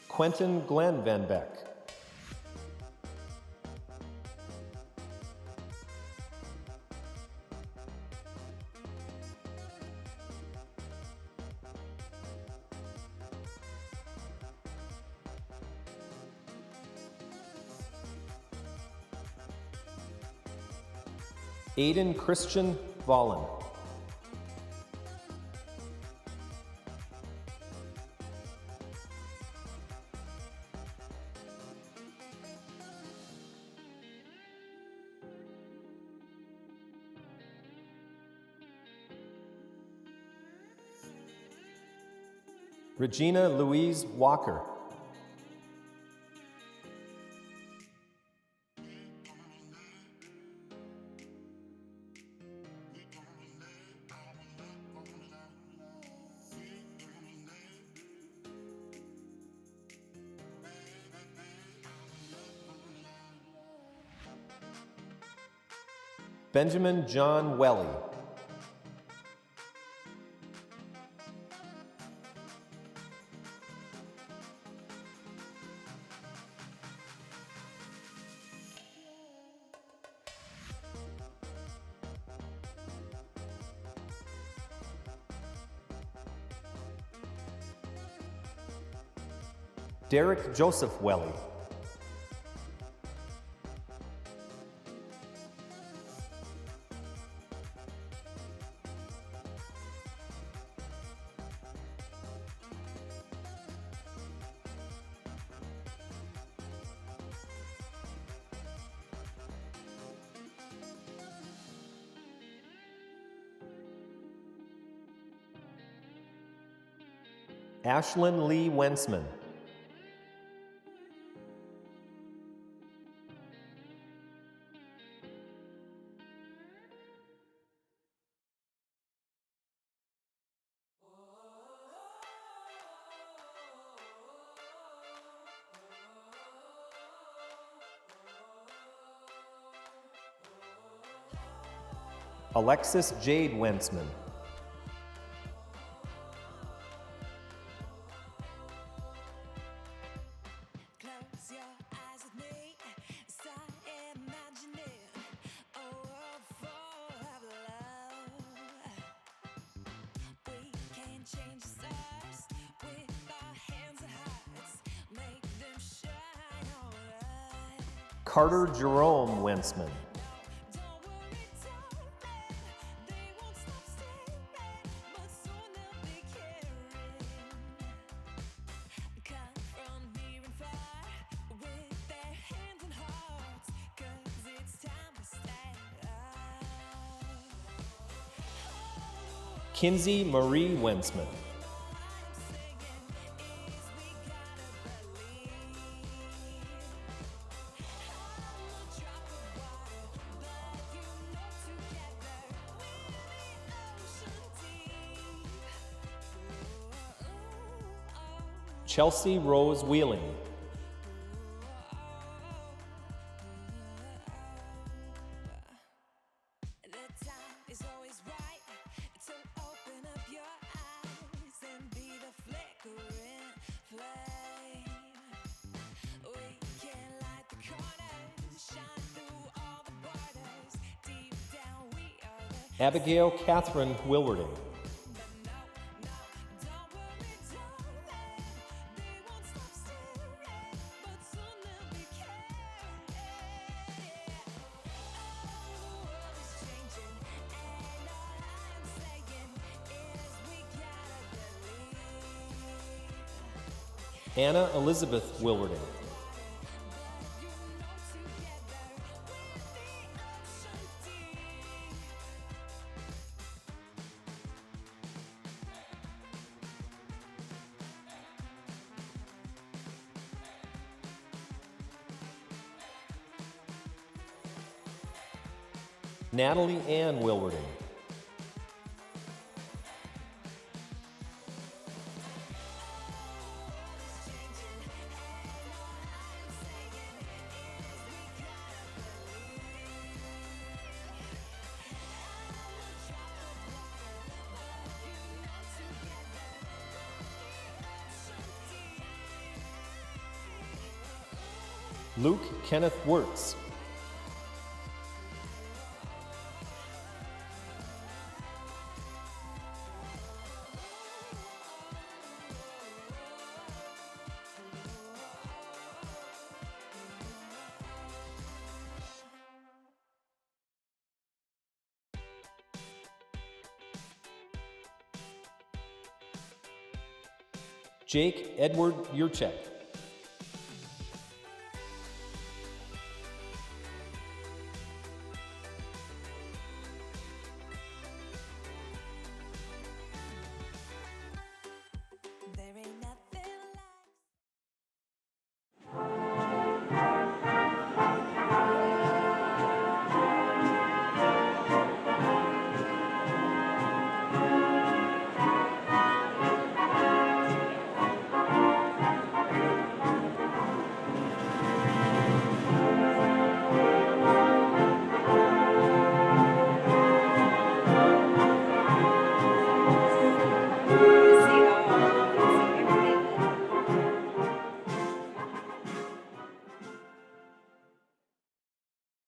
Quentin Glenn Van Beck. Aiden Christian Vollen. Regina Louise Walker. Benjamin John Welly. Derek Joseph Welly. Ashlyn Lee Wensman. Alexis Jade Wensman. Close your eyes with me, start imagining a world full of love. We can change the stars with our Carter Jerome Wensman. Kinsey Marie Wensman. Chelsea Rose Wheeling. Abigail Catherine Wilwarding. Anna Elizabeth Wilwarding. Natalie Ann Wilwarding. Luke Kenneth Wirtz. Jake Edward Yurchek.